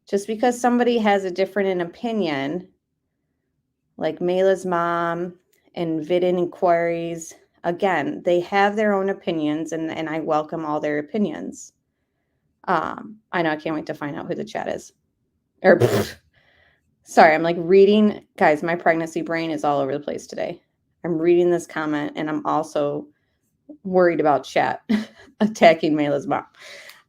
Just because somebody has a different opinion, like Mayla's mom and Vidin Inquiries, again, they have their own opinions, and I welcome all their opinions. I know, I can't wait to find out who the chat is. Or sorry, I'm like reading, guys, my pregnancy brain is all over the place today. I'm reading this comment and I'm also worried about chat attacking Mayla's mom.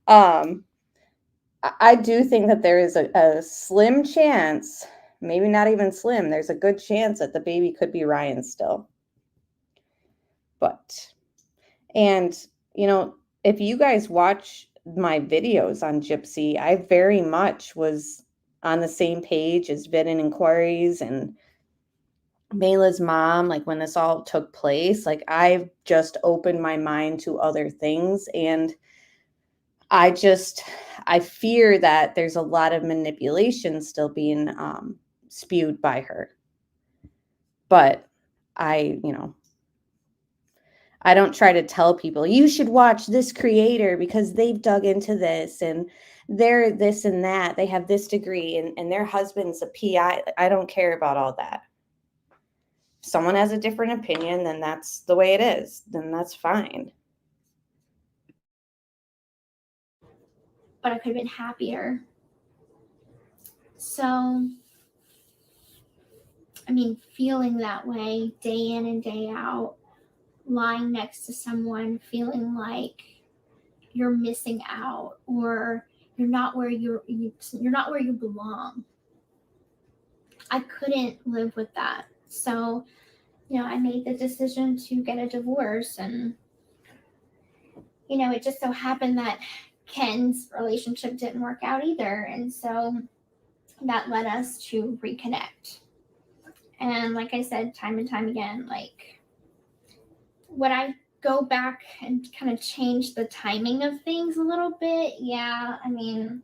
I do think that there is a slim chance, maybe not even slim, there's a good chance that the baby could be Ryan still. But, and, you know, if you guys watch my videos on Gypsy, I very much was on the same page as Vidin Inquiries and Mayla's mom. Like, when this all took place, like, I've just opened my mind to other things, and I fear that there's a lot of manipulation still being spewed by her. But I don't try to tell people, you should watch this creator because they've dug into this and they're this and that. They have this degree and their husband's a PI. I don't care about all that. If someone has a different opinion, then that's the way it is. Then that's fine. But I could have been happier. So I mean, feeling that way day in and day out, lying next to someone, feeling like you're missing out or you're not where you're not where you belong. I couldn't live with that. So, I made the decision to get a divorce, and it just so happened that Ken's relationship didn't work out either, and so that led us to reconnect. And like I said, time and time again, like, would I go back and kind of change the timing of things a little bit? Yeah, I mean,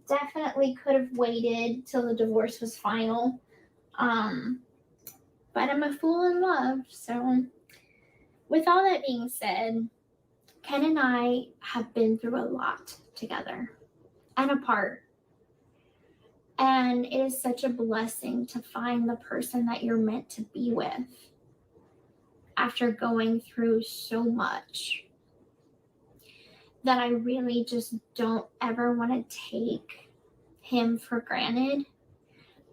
definitely could have waited till the divorce was final. But I'm a fool in love. So with all that being said, Ken and I have been through a lot together and apart. And it is such a blessing to find the person that you're meant to be with after going through so much, that I really just don't ever want to take him for granted.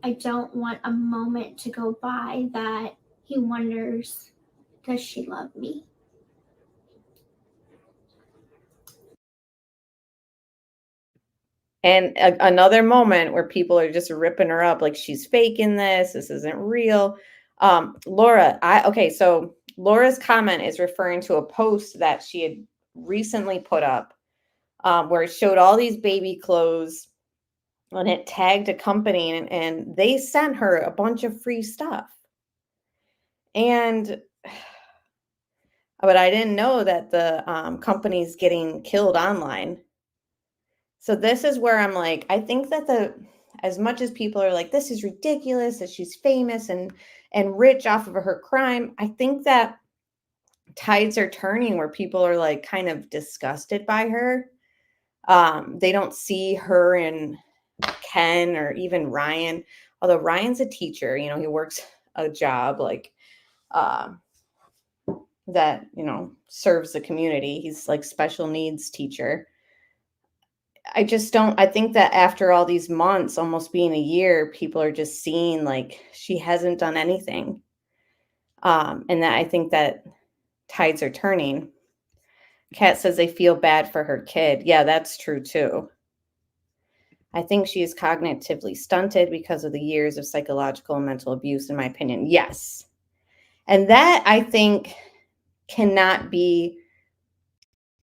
I don't want a moment to go by that he wonders, does she love me? And another moment where people are just ripping her up, like she's faking this isn't real. Laura, so Laura's comment is referring to a post that she had recently put up, where it showed all these baby clothes, and it tagged a company, and they sent her a bunch of free stuff. But I didn't know that the company's getting killed online. So this is where I'm like, I think that as much as people are like, this is ridiculous that she's famous and rich off of her crime, I think that tides are turning where people are like kind of disgusted by her. They don't see her and Ken or even Ryan, although Ryan's a teacher, he works a job like that, serves the community. He's like special needs teacher. I think that after all these months, almost being a year, people are just seeing like she hasn't done anything. And that I think that tides are turning. Kat says they feel bad for her kid. Yeah, that's true too. I think she is cognitively stunted because of the years of psychological and mental abuse, in my opinion. Yes. And that I think cannot be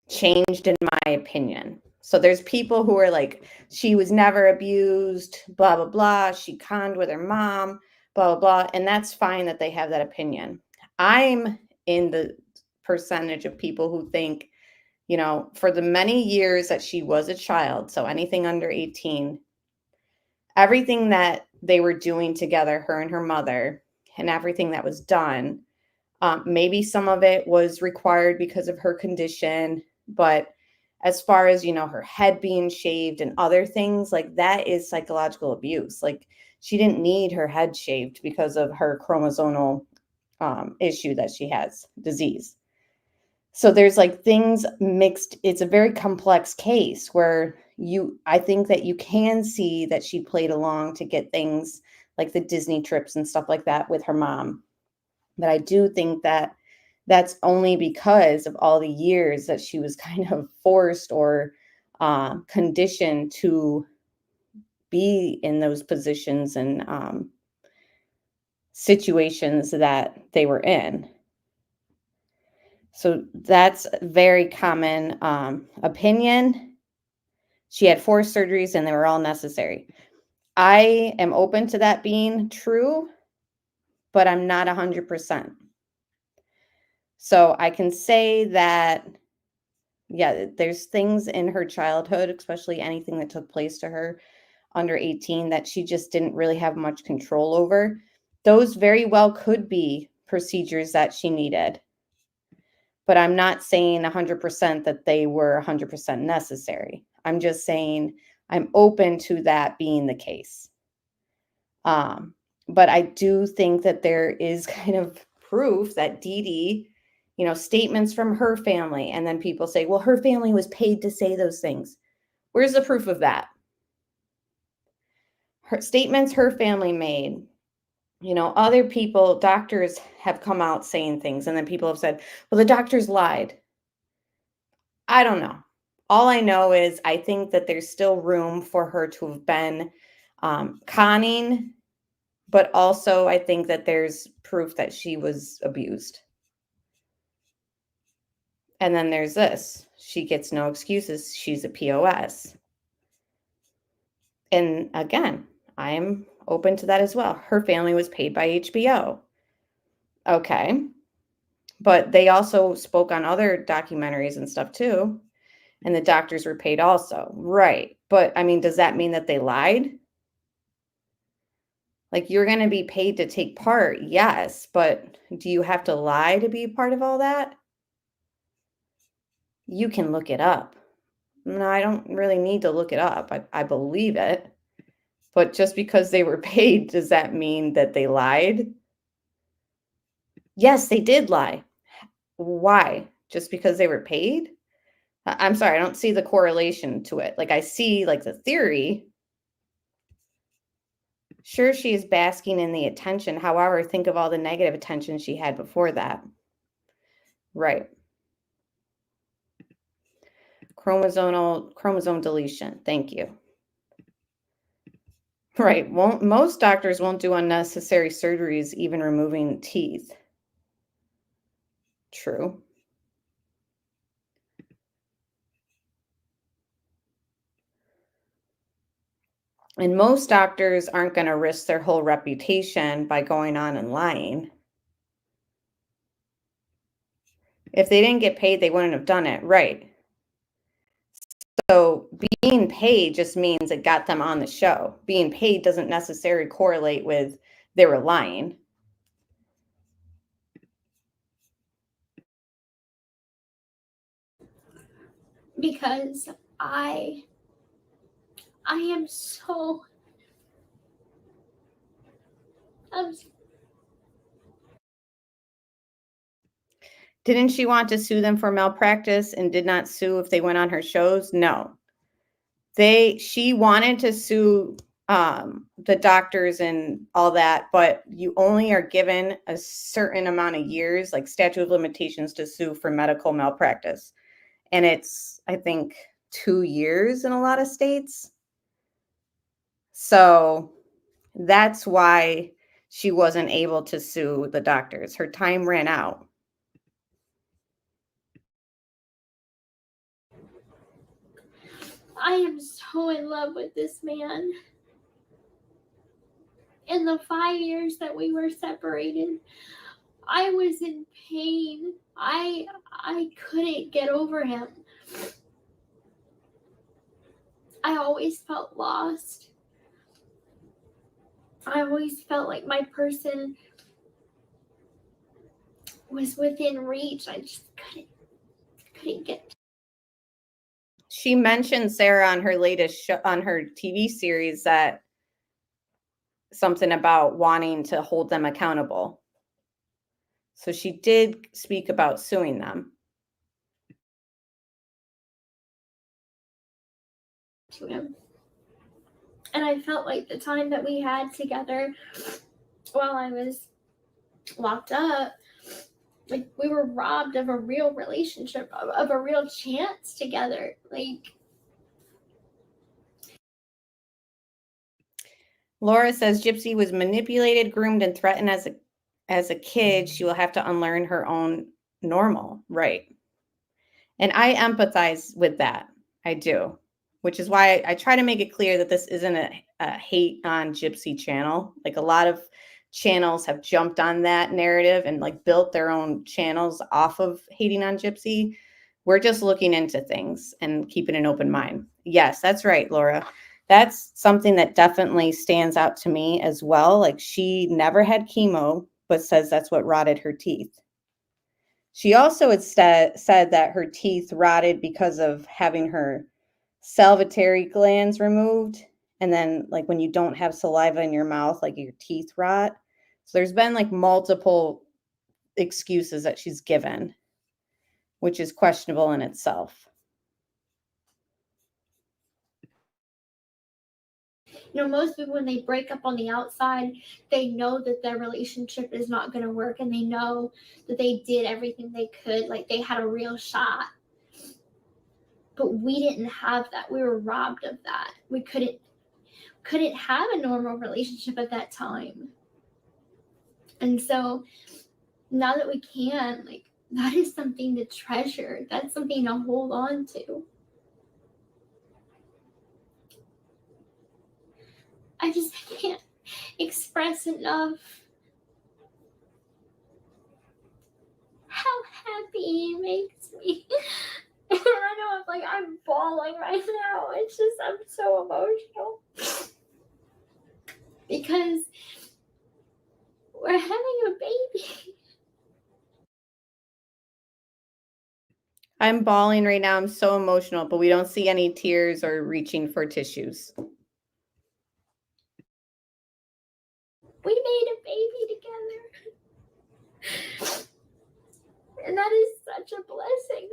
changed, in my opinion. So there's people who are like, she was never abused, blah, blah, blah. She conned with her mom, blah, blah, blah. And that's fine that they have that opinion. I'm in the percentage of people who think, for the many years that she was a child, so anything under 18, everything that they were doing together, her and her mother, and everything that was done, maybe some of it was required because of her condition, but as far as, her head being shaved and other things, like that is psychological abuse. Like she didn't need her head shaved because of her chromosomal issue that she has, disease. So there's like things mixed. It's a very complex case where I think that you can see that she played along to get things like the Disney trips and stuff like that with her mom. But I do think that that's only because of all the years that she was kind of forced or conditioned to be in those positions and situations that they were in. So that's a very common opinion. She had 4 surgeries and they were all necessary. I am open to that being true, but I'm not 100%. So I can say that, yeah, there's things in her childhood, especially anything that took place to her under 18, that she just didn't really have much control over. Those very well could be procedures that she needed. But I'm not saying 100% that they were 100% necessary. I'm just saying I'm open to that being the case. But I do think that there is kind of proof that Dee Dee, statements from her family, and then people say, well, her family was paid to say those things. Where's the proof of that? Her statements her family made Other people, doctors have come out saying things, and then people have said, well, the doctors lied. I don't know. All I know is I think that there's still room for her to have been conning, but also I think that there's proof that she was abused. And then there's this. She gets no excuses. She's a POS. And again, I'm open to that as well. Her family was paid by HBO. Okay. But they also spoke on other documentaries and stuff too. And the doctors were paid also. Right. But I mean, does that mean that they lied? Like, you're going to be paid to take part. Yes. But do you have to lie to be part of all that? You can look it up. No, I don't really need to look it up. I believe it. But just because they were paid, does that mean that they lied? Yes, they did lie. Why? Just because they were paid? I'm sorry, I don't see the correlation to it. Like, I see like the theory. Sure, she is basking in the attention. However, think of all the negative attention she had before that. Right. Chromosome deletion. Thank you. Right. Most doctors won't do unnecessary surgeries, even removing teeth. True. And most doctors aren't going to risk their whole reputation by going on and lying. If they didn't get paid, they wouldn't have done it. Right. So being paid just means it got them on the show. Being paid doesn't necessarily correlate with they were lying. Because I am so Didn't she want to sue them for malpractice and did not sue if they went on her shows? No. She wanted to sue the doctors and all that, but you only are given a certain amount of years, like statute of limitations, to sue for medical malpractice. And it's, I think, 2 years in a lot of states. So that's why she wasn't able to sue the doctors. Her time ran out. I am so in love with this man. In the 5 years that we were separated, I was in pain. I couldn't get over him. I always felt lost. I always felt like my person was within reach. I just couldn't get. She mentioned Sarah on her latest show, on her TV series, that something about wanting to hold them accountable. So she did speak about suing them. To him. And I felt like the time that we had together while I was locked up, like we were robbed of a real relationship, of a real chance together. Like, Laura says Gypsy was manipulated, groomed, and threatened as a kid. She will have to unlearn her own normal. Right. And I empathize with that. I do. Which is why I try to make it clear that this isn't a hate on Gypsy channel. Like, a lot of channels have jumped on that narrative and like built their own channels off of hating on Gypsy. We're just looking into things and keeping an open mind. Yes, that's right, Laura. That's something that definitely stands out to me as well. Like, she never had chemo, but says that's what rotted her teeth. She also had said that her teeth rotted because of having her salivary glands removed. And then, like, when you don't have saliva in your mouth, like, your teeth rot. So there's been like multiple excuses that she's given, which is questionable in itself. You know, most people, when they break up on the outside, they know that their relationship is not going to work, and they know that they did everything they could, like they had a real shot. But we didn't have that. We were robbed of that. We couldn't have a normal relationship at that time. And so now that we can, like, that is something to treasure. That's something to hold on to. I just can't express enough how happy it makes me. And I know I'm bawling right now. It's just, I'm so emotional. Because we're having a baby. I'm bawling right now. I'm so emotional, but we don't see any tears or reaching for tissues. We made a baby together. And that is such a blessing.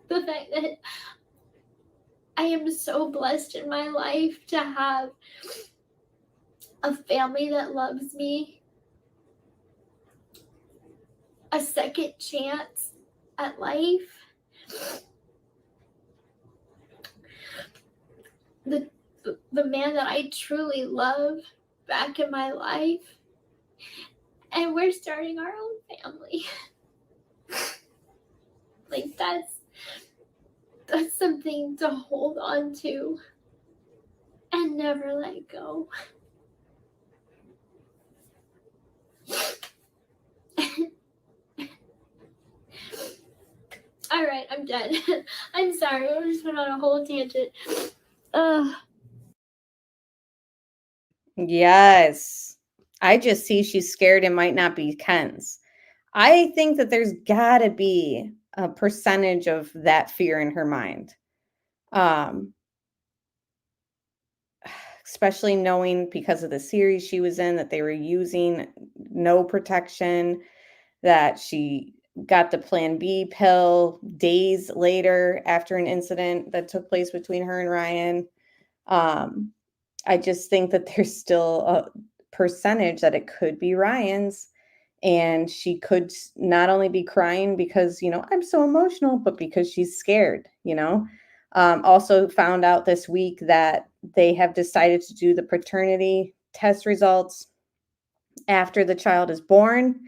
The fact that I am so blessed in my life to have a family that loves me, a second chance at life, the man that I truly love back in my life, and we're starting our own family. Like, that's something to hold on to and never let go. All right, I'm done. I'm sorry, I just went on a whole tangent. Yes. I just see she's scared it might not be Ken's. I think that there's got to be a percentage of that fear in her mind. Especially knowing, because of the series she was in, that they were using no protection, that she got the Plan B pill days later after an incident that took place between her and Ryan. I just think that there's still a percentage that it could be Ryan's, and she could not only be crying because, I'm so emotional, but because she's scared, Also found out this week that they have decided to do the paternity test results after the child is born,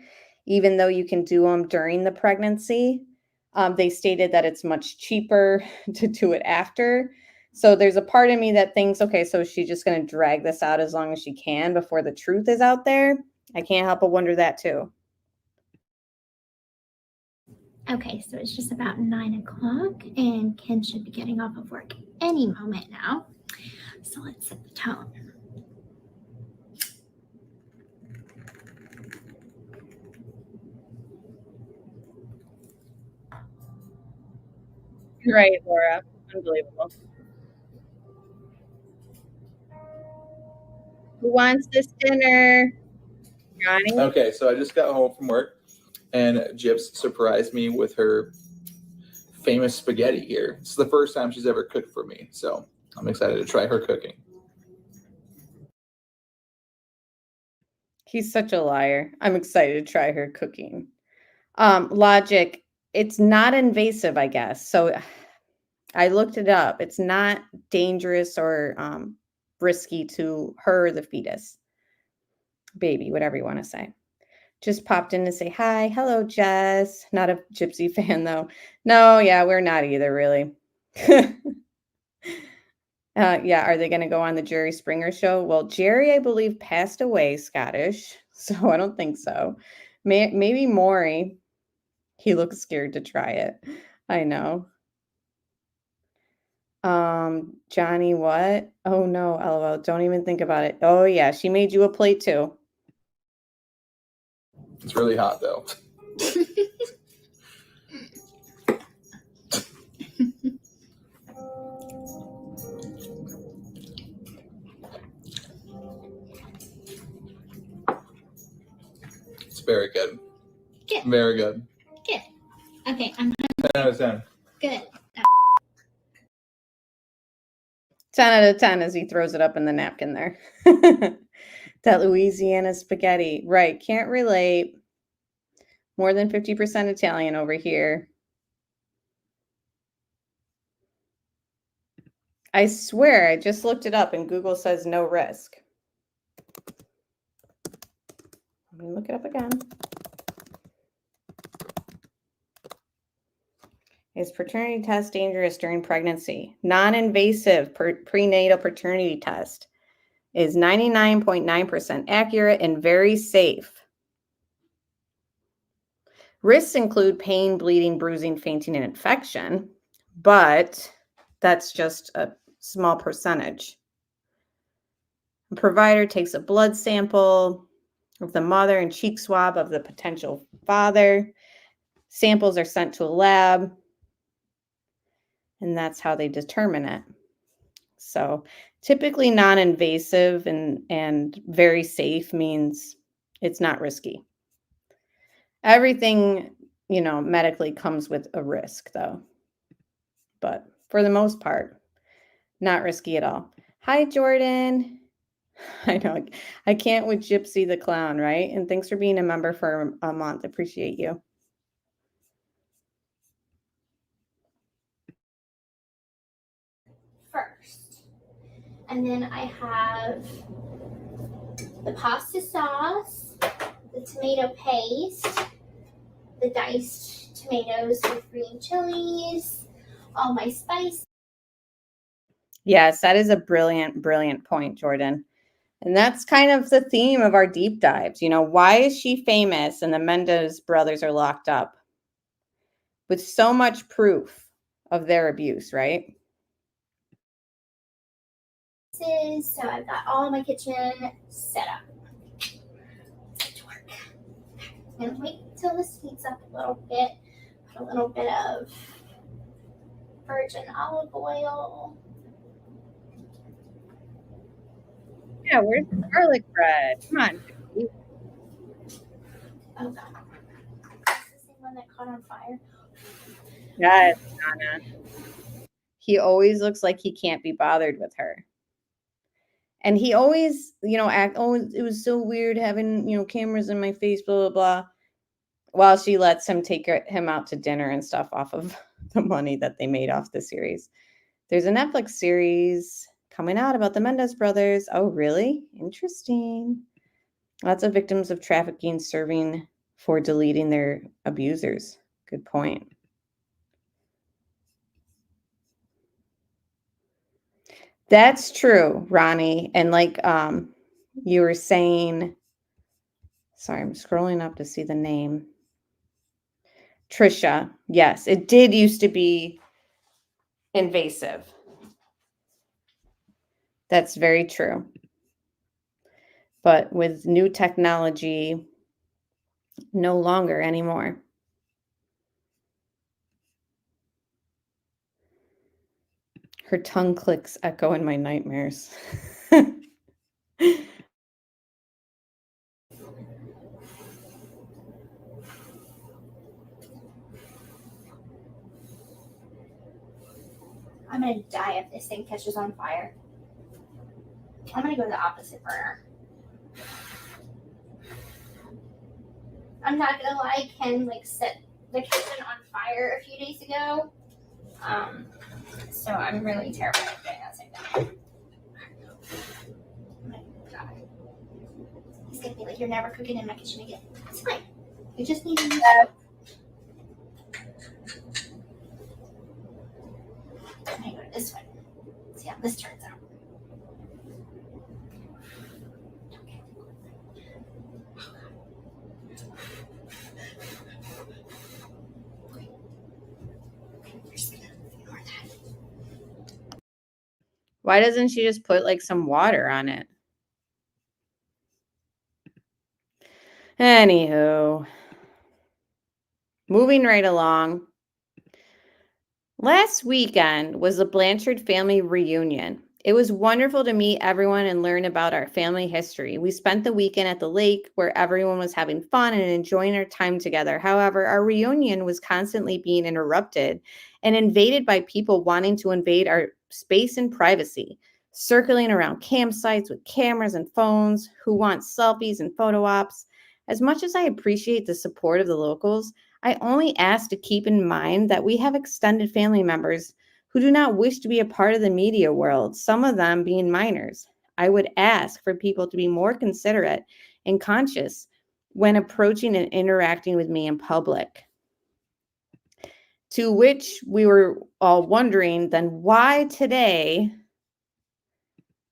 even though you can do them during the pregnancy. They stated that it's much cheaper to do it after. So there's a part of me that thinks, okay, so she's just going to drag this out as long as she can before the truth is out there. I can't help but wonder that too. Okay, so it's just about 9 o'clock, and Ken should be getting off of work any moment now. So let's set the tone. You're right, Laura. Unbelievable. Who wants this dinner? Johnny? Okay, so I just got home from work, and Gypsy surprised me with her famous spaghetti here. It's the first time she's ever cooked for me, so I'm excited to try her cooking. He's such a liar. I'm excited to try her cooking. Logic, it's not invasive, I guess. So I looked it up. It's not dangerous or risky to her, the fetus, baby, whatever you want to say. Just popped in to say hi. Hello, Jess. Not a Gypsy fan, though. No, yeah, we're not either, really. Yeah, are they going to go on the Jerry Springer show? Well, Jerry, I believe, passed away Scottish, so I don't think so. Maybe Maury. He looks scared to try it. I know. Johnny, what? Oh no, LOL. Don't even think about it. Oh yeah, she made you a plate too. It's really hot though. It's very good. Good. Very good. Good. Okay, I'm 10 out of 10. Good. 10 out of 10 as he throws it up in the napkin there. That Louisiana spaghetti. Right. Can't relate. More than 50% Italian over here. I swear, I just looked it up and Google says no risk. Let me look it up again. Is paternity test dangerous during pregnancy? Non-invasive prenatal paternity test is 99.9% accurate and very safe. Risks include pain, bleeding, bruising, fainting, and infection, but that's just a small percentage. The provider takes a blood sample of the mother and cheek swab of the potential father. Samples are sent to a lab, and that's how they determine it. So typically non-invasive and very safe means it's not risky. Everything, medically comes with a risk though. But for the most part, not risky at all. Hi, Jordan. I know I can't with Gypsy the clown, right? And thanks for being a member for a month. Appreciate you. First. And then I have the pasta sauce, the tomato paste, the diced tomatoes with green chilies, all my spices. Yes, that is a brilliant, brilliant point, Jordan. And that's kind of the theme of our deep dives. Why is she famous and the Mendes brothers are locked up? With so much proof of their abuse, right? So I've got all my kitchen set up. To work. And wait till this heats up a little bit. Put a little bit of virgin olive oil. Yeah, where's the garlic bread? Come on. Oh god. Is this the same one that caught on fire? Yes, Donna. He always looks like he can't be bothered with her. And he always, act, oh, it was so weird having, cameras in my face, blah, blah, blah. While she lets him take him out to dinner and stuff off of the money that they made off the series. There's a Netflix series coming out about the Mendes brothers. Oh, really? Interesting. Lots of victims of trafficking serving for deleting their abusers. Good point. That's true, Ronnie. And like you were saying, sorry, I'm scrolling up to see the name. Trisha. Yes, it did used to be invasive. That's very true. But with new technology, no longer anymore. Her tongue clicks echo in my nightmares. I'm gonna die if this thing catches on fire. I'm gonna go to the opposite burner. I'm not gonna lie, Ken set the kitchen on fire a few days ago. So I'm really terrified of doing that same thing. Oh my god. He's gonna be like, you're never cooking in my kitchen again. It's fine. You just need to use that. I'm gonna go this way. See how this turns out. Why doesn't she just put some water on it? Anywho, moving right along. Last weekend was the Blanchard family reunion. It was wonderful to meet everyone and learn about our family history. We spent the weekend at the lake where everyone was having fun and enjoying our time together. However, our reunion was constantly being interrupted and invaded by people wanting to invade our space and privacy, circling around campsites with cameras and phones, who want selfies and photo ops. As much as I appreciate the support of the locals, I only ask to keep in mind that we have extended family members who do not wish to be a part of the media world, some of them being minors. I would ask for people to be more considerate and conscious when approaching and interacting with me in public. To which we were all wondering, then why today,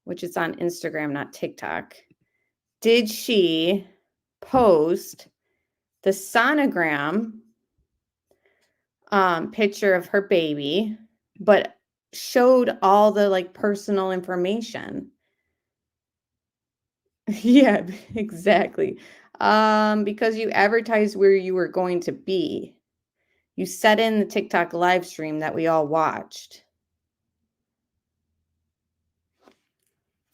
which is on Instagram, not TikTok, did she post the sonogram picture of her baby, but showed all the like personal information? Yeah, exactly. Because you advertised where you were going to be. You set in the TikTok live stream that we all watched.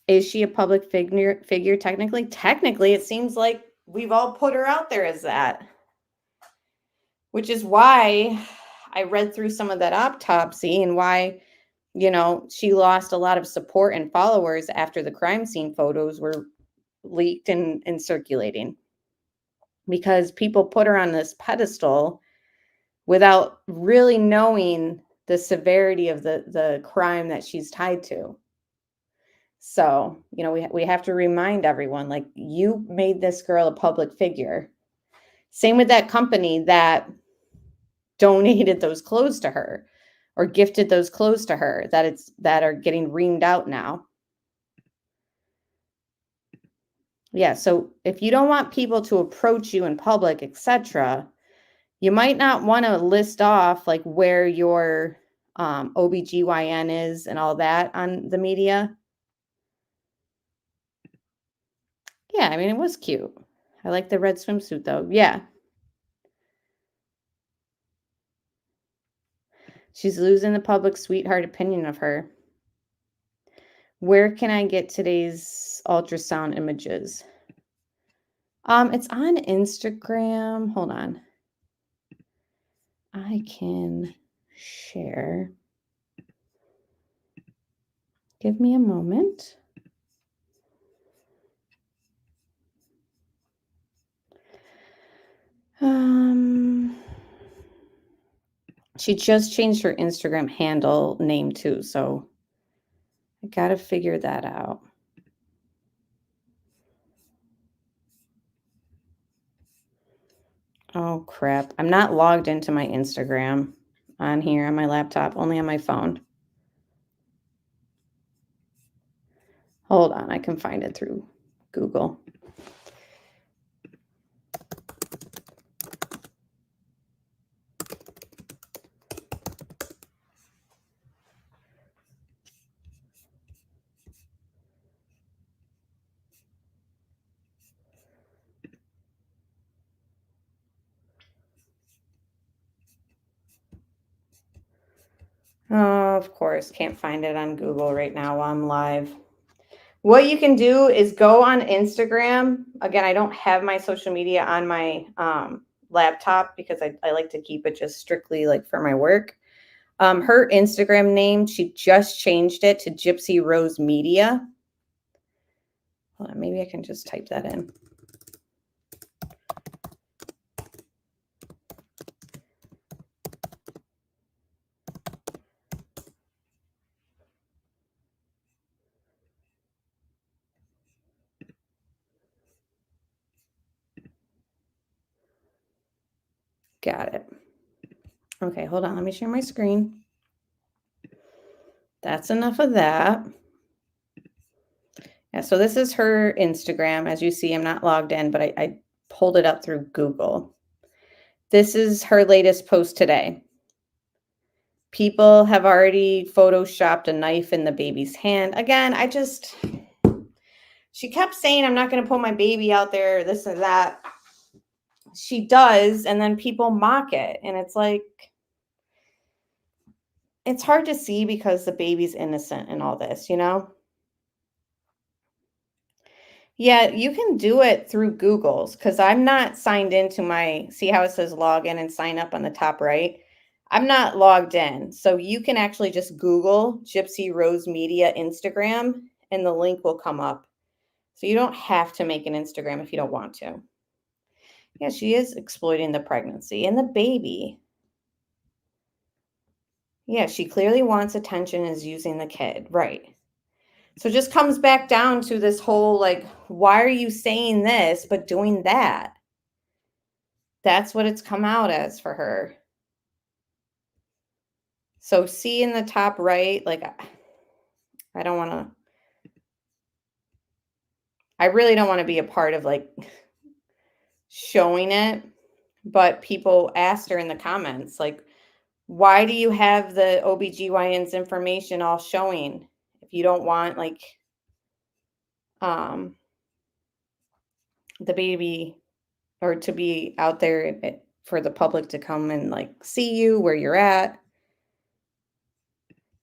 Is she a public figure technically? Technically, it seems like we've all put her out there as that. Which is why I read through some of that autopsy and why, you know, she lost a lot of support and followers after the crime scene photos were leaked and circulating. Because people put her on this pedestal without really knowing the severity of the crime that she's tied to. So, you know, we have to remind everyone, like, you made this girl a public figure. Same with that company that donated those clothes to her or gifted those clothes to her that are getting reamed out now. Yeah, so if you don't want people to approach you in public, etc., you might not want to list off like where your OBGYN is and all that on the media. Yeah, I mean, it was cute. I like the red swimsuit though. Yeah. She's losing the public sweetheart opinion of her. Where can I get today's ultrasound images? It's on Instagram. Hold on. I can share. Give me a moment. She just changed her Instagram handle name too, so I gotta figure that out. Oh crap. I'm not logged into my Instagram on here on my laptop, only on my phone. Hold on, I can find it through Google. Oh, of course, can't find it on Google right now while I'm live. What you can do is go on Instagram. Again, I don't have my social media on my laptop because I like to keep it just strictly like for my work. Her Instagram name, she just changed it to Gypsy Rose Media. Hold on, maybe I can just type that in. Got it. Okay, hold on. Let me share my screen. That's enough of that. Yeah, so this is her Instagram. As you see, I'm not logged in, but I pulled it up through Google. This is her latest post today. People have already photoshopped a knife in the baby's hand. Again, she kept saying, I'm not going to put my baby out there, this and that. She does, and then people mock it. And it's like, it's hard to see because the baby's innocent in all this, you know? Yeah, you can do it through Google's because I'm not signed into see how it says log in and sign up on the top right? I'm not logged in. So you can actually just Google Gypsy Rose Media Instagram and the link will come up. So you don't have to make an Instagram if you don't want to. Yeah, she is exploiting the pregnancy and the baby. Yeah, she clearly wants attention and is using the kid. Right. So it just comes back down to this whole like, why are you saying this but doing that? That's what it's come out as for her. So see in the top right, like I don't want to, I really don't want to be a part of like showing it, but people asked her in the comments, like, why do you have the OBGYN's information all showing if you don't want like the baby or to be out there for the public to come and like see you where you're at?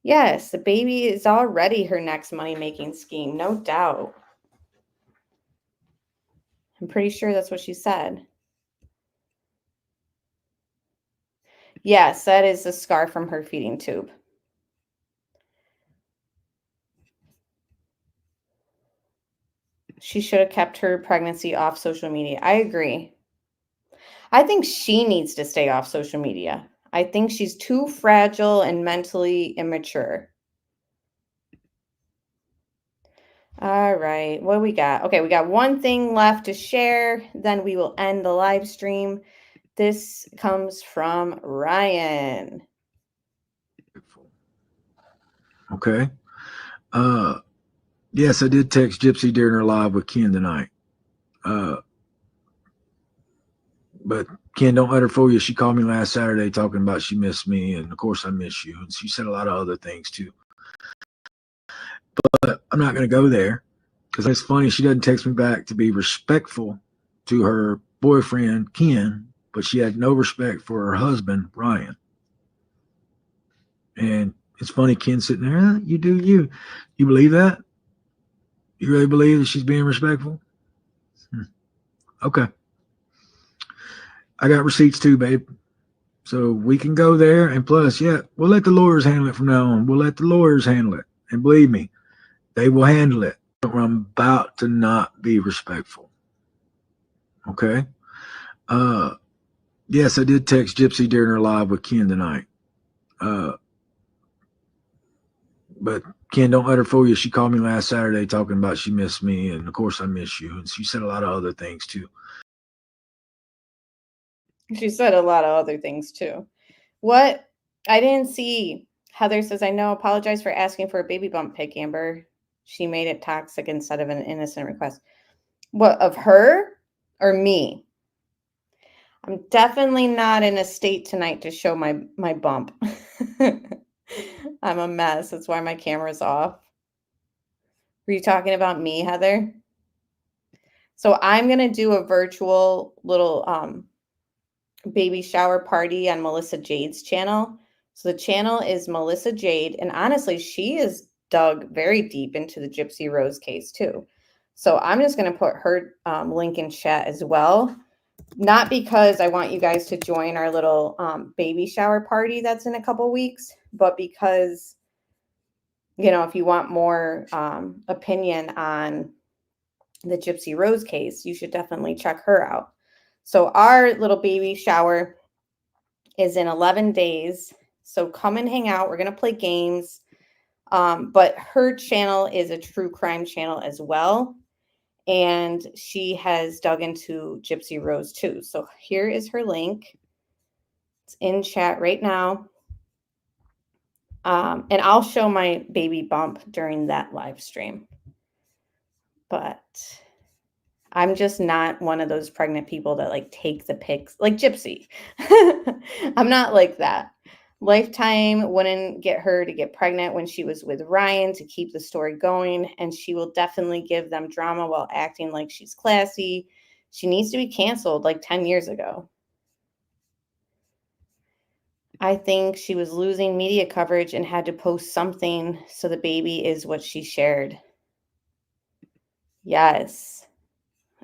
Yes, the baby is already her next money-making scheme, no doubt. I'm pretty sure that's what she said. Yes, that is the scar from her feeding tube. She should have kept her pregnancy off social media. I agree. I think she needs to stay off social media. I think she's too fragile and mentally immature. All right, what do we got? Okay, we got one thing left to share, then we will end the live stream. This comes from Ryan. Okay. Yes, I did text Gypsy during her live with Ken tonight. But Ken, don't let her fool you. She called me last Saturday talking about she missed me, and of course I miss you. And she said a lot of other things too. But I'm not going to go there because it's funny. She doesn't text me back to be respectful to her boyfriend, Ken, but she had no respect for her husband, Ryan. And it's funny, Ken sitting there, you do you. You believe that? You really believe that she's being respectful? Okay. I got receipts too, babe. So we can go there. And plus, yeah, we'll let the lawyers handle it from now on. We'll let the lawyers handle it. And believe me, they will handle it. I'm about to not be respectful. Okay? Yes, I did text Gypsy during her live with Ken tonight. But Ken, don't let her fool you. She called me last Saturday talking about she missed me, and of course I miss you. And she said a lot of other things too. She said a lot of other things too. What? I didn't see. Heather says, I know, apologize for asking for a baby bump pic, Amber. She made it toxic instead of an innocent request. What, of her or me? I'm definitely not in a state tonight to show my bump. I'm a mess. That's why my camera's off. Were you talking about me, Heather? So I'm going to do a virtual little baby shower party on Melissa Jade's channel. So the channel is Melissa Jade. And honestly, she is dug very deep into the Gypsy Rose case too. So I'm just going to put her link in chat as well. Not because I want you guys to join our little baby shower party that's in a couple weeks, but because, you know, if you want more opinion on the Gypsy Rose case, you should definitely check her out. So our little baby shower is in 11 days. So come and hang out. We're going to play games. But her channel is a true crime channel as well. And she has dug into Gypsy Rose too. So here is her link. It's in chat right now. And I'll show my baby bump during that live stream. But I'm just not one of those pregnant people that like take the pics like Gypsy. I'm not like that. Lifetime wouldn't get her to get pregnant when she was with Ryan to keep the story going. And she will definitely give them drama while acting like she's classy. She needs to be canceled like 10 years ago. I think she was losing media coverage and had to post something so the baby is what she shared. Yes.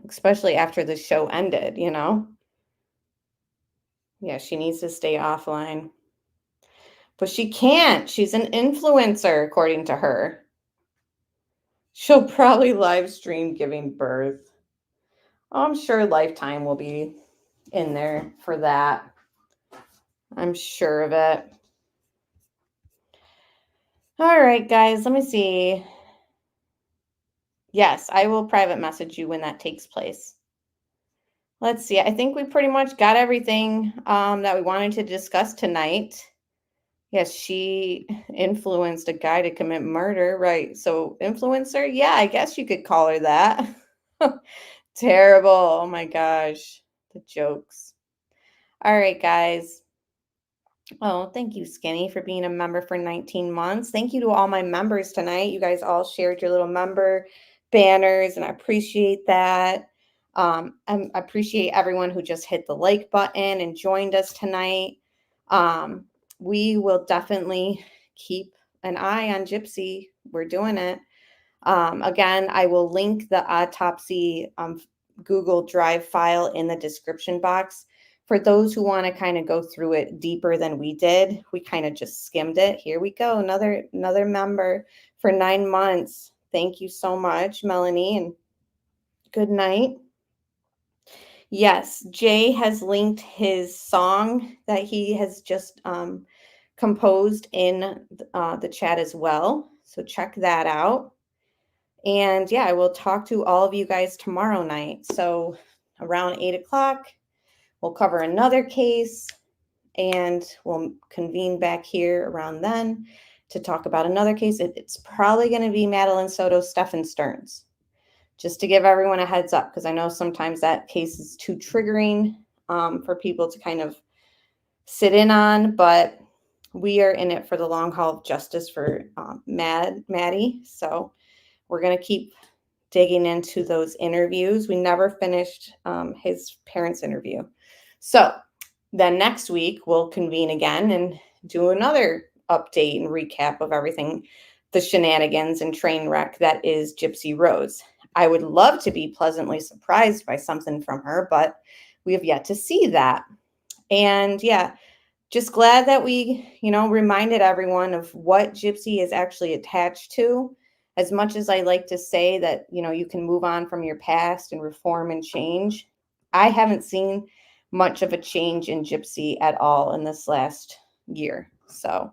Especially after the show ended, you know? Yeah, she needs to stay offline. But she can't. She's an influencer, according to her. She'll probably live stream giving birth. I'm sure Lifetime will be in there for that. I'm sure of it. All right, guys, let me see. Yes, I will private message you when that takes place. Let's see. I think we pretty much got everything that we wanted to discuss tonight. Yes, she influenced a guy to commit murder, right? So influencer, yeah, I guess you could call her that. Terrible. Oh my gosh, the jokes. All right, guys. Oh, thank you, Skinny, for being a member for 19 months. Thank you to all my members tonight. You guys all shared your little member banners, and I appreciate that. I appreciate everyone who just hit the like button and joined us tonight. We will definitely keep an eye on Gypsy. We're doing it. Again, I will link the Autopsy Google Drive file in the description box. For those who want to kind of go through it deeper than we did, we kind of just skimmed it. Here we go. Another member for 9 months. Thank you so much, Melanie, and good night. Yes, Jay has linked his song that he has just composed in the chat as well. So check that out. And yeah, I will talk to all of you guys tomorrow night. So around 8 o'clock, we'll cover another case and we'll convene back here around then to talk about another case. It's probably going to be Madeline Soto, Stephen Stearns, just to give everyone a heads up, because I know sometimes that case is too triggering for people to kind of sit in on, but we are in it for the long haul of justice for Maddie. So we're going to keep digging into those interviews. We never finished his parents' interview. So then next week, we'll convene again and do another update and recap of everything, the shenanigans and train wreck that is Gypsy Rose. I would love to be pleasantly surprised by something from her, but we have yet to see that. And yeah, just glad that we, reminded everyone of what Gypsy is actually attached to. As much as I like to say that, you can move on from your past and reform and change, I haven't seen much of a change in Gypsy at all in this last year. So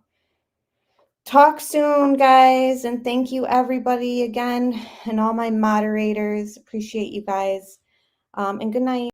talk soon, guys. And thank you, everybody, again, and all my moderators. Appreciate you guys. And good night.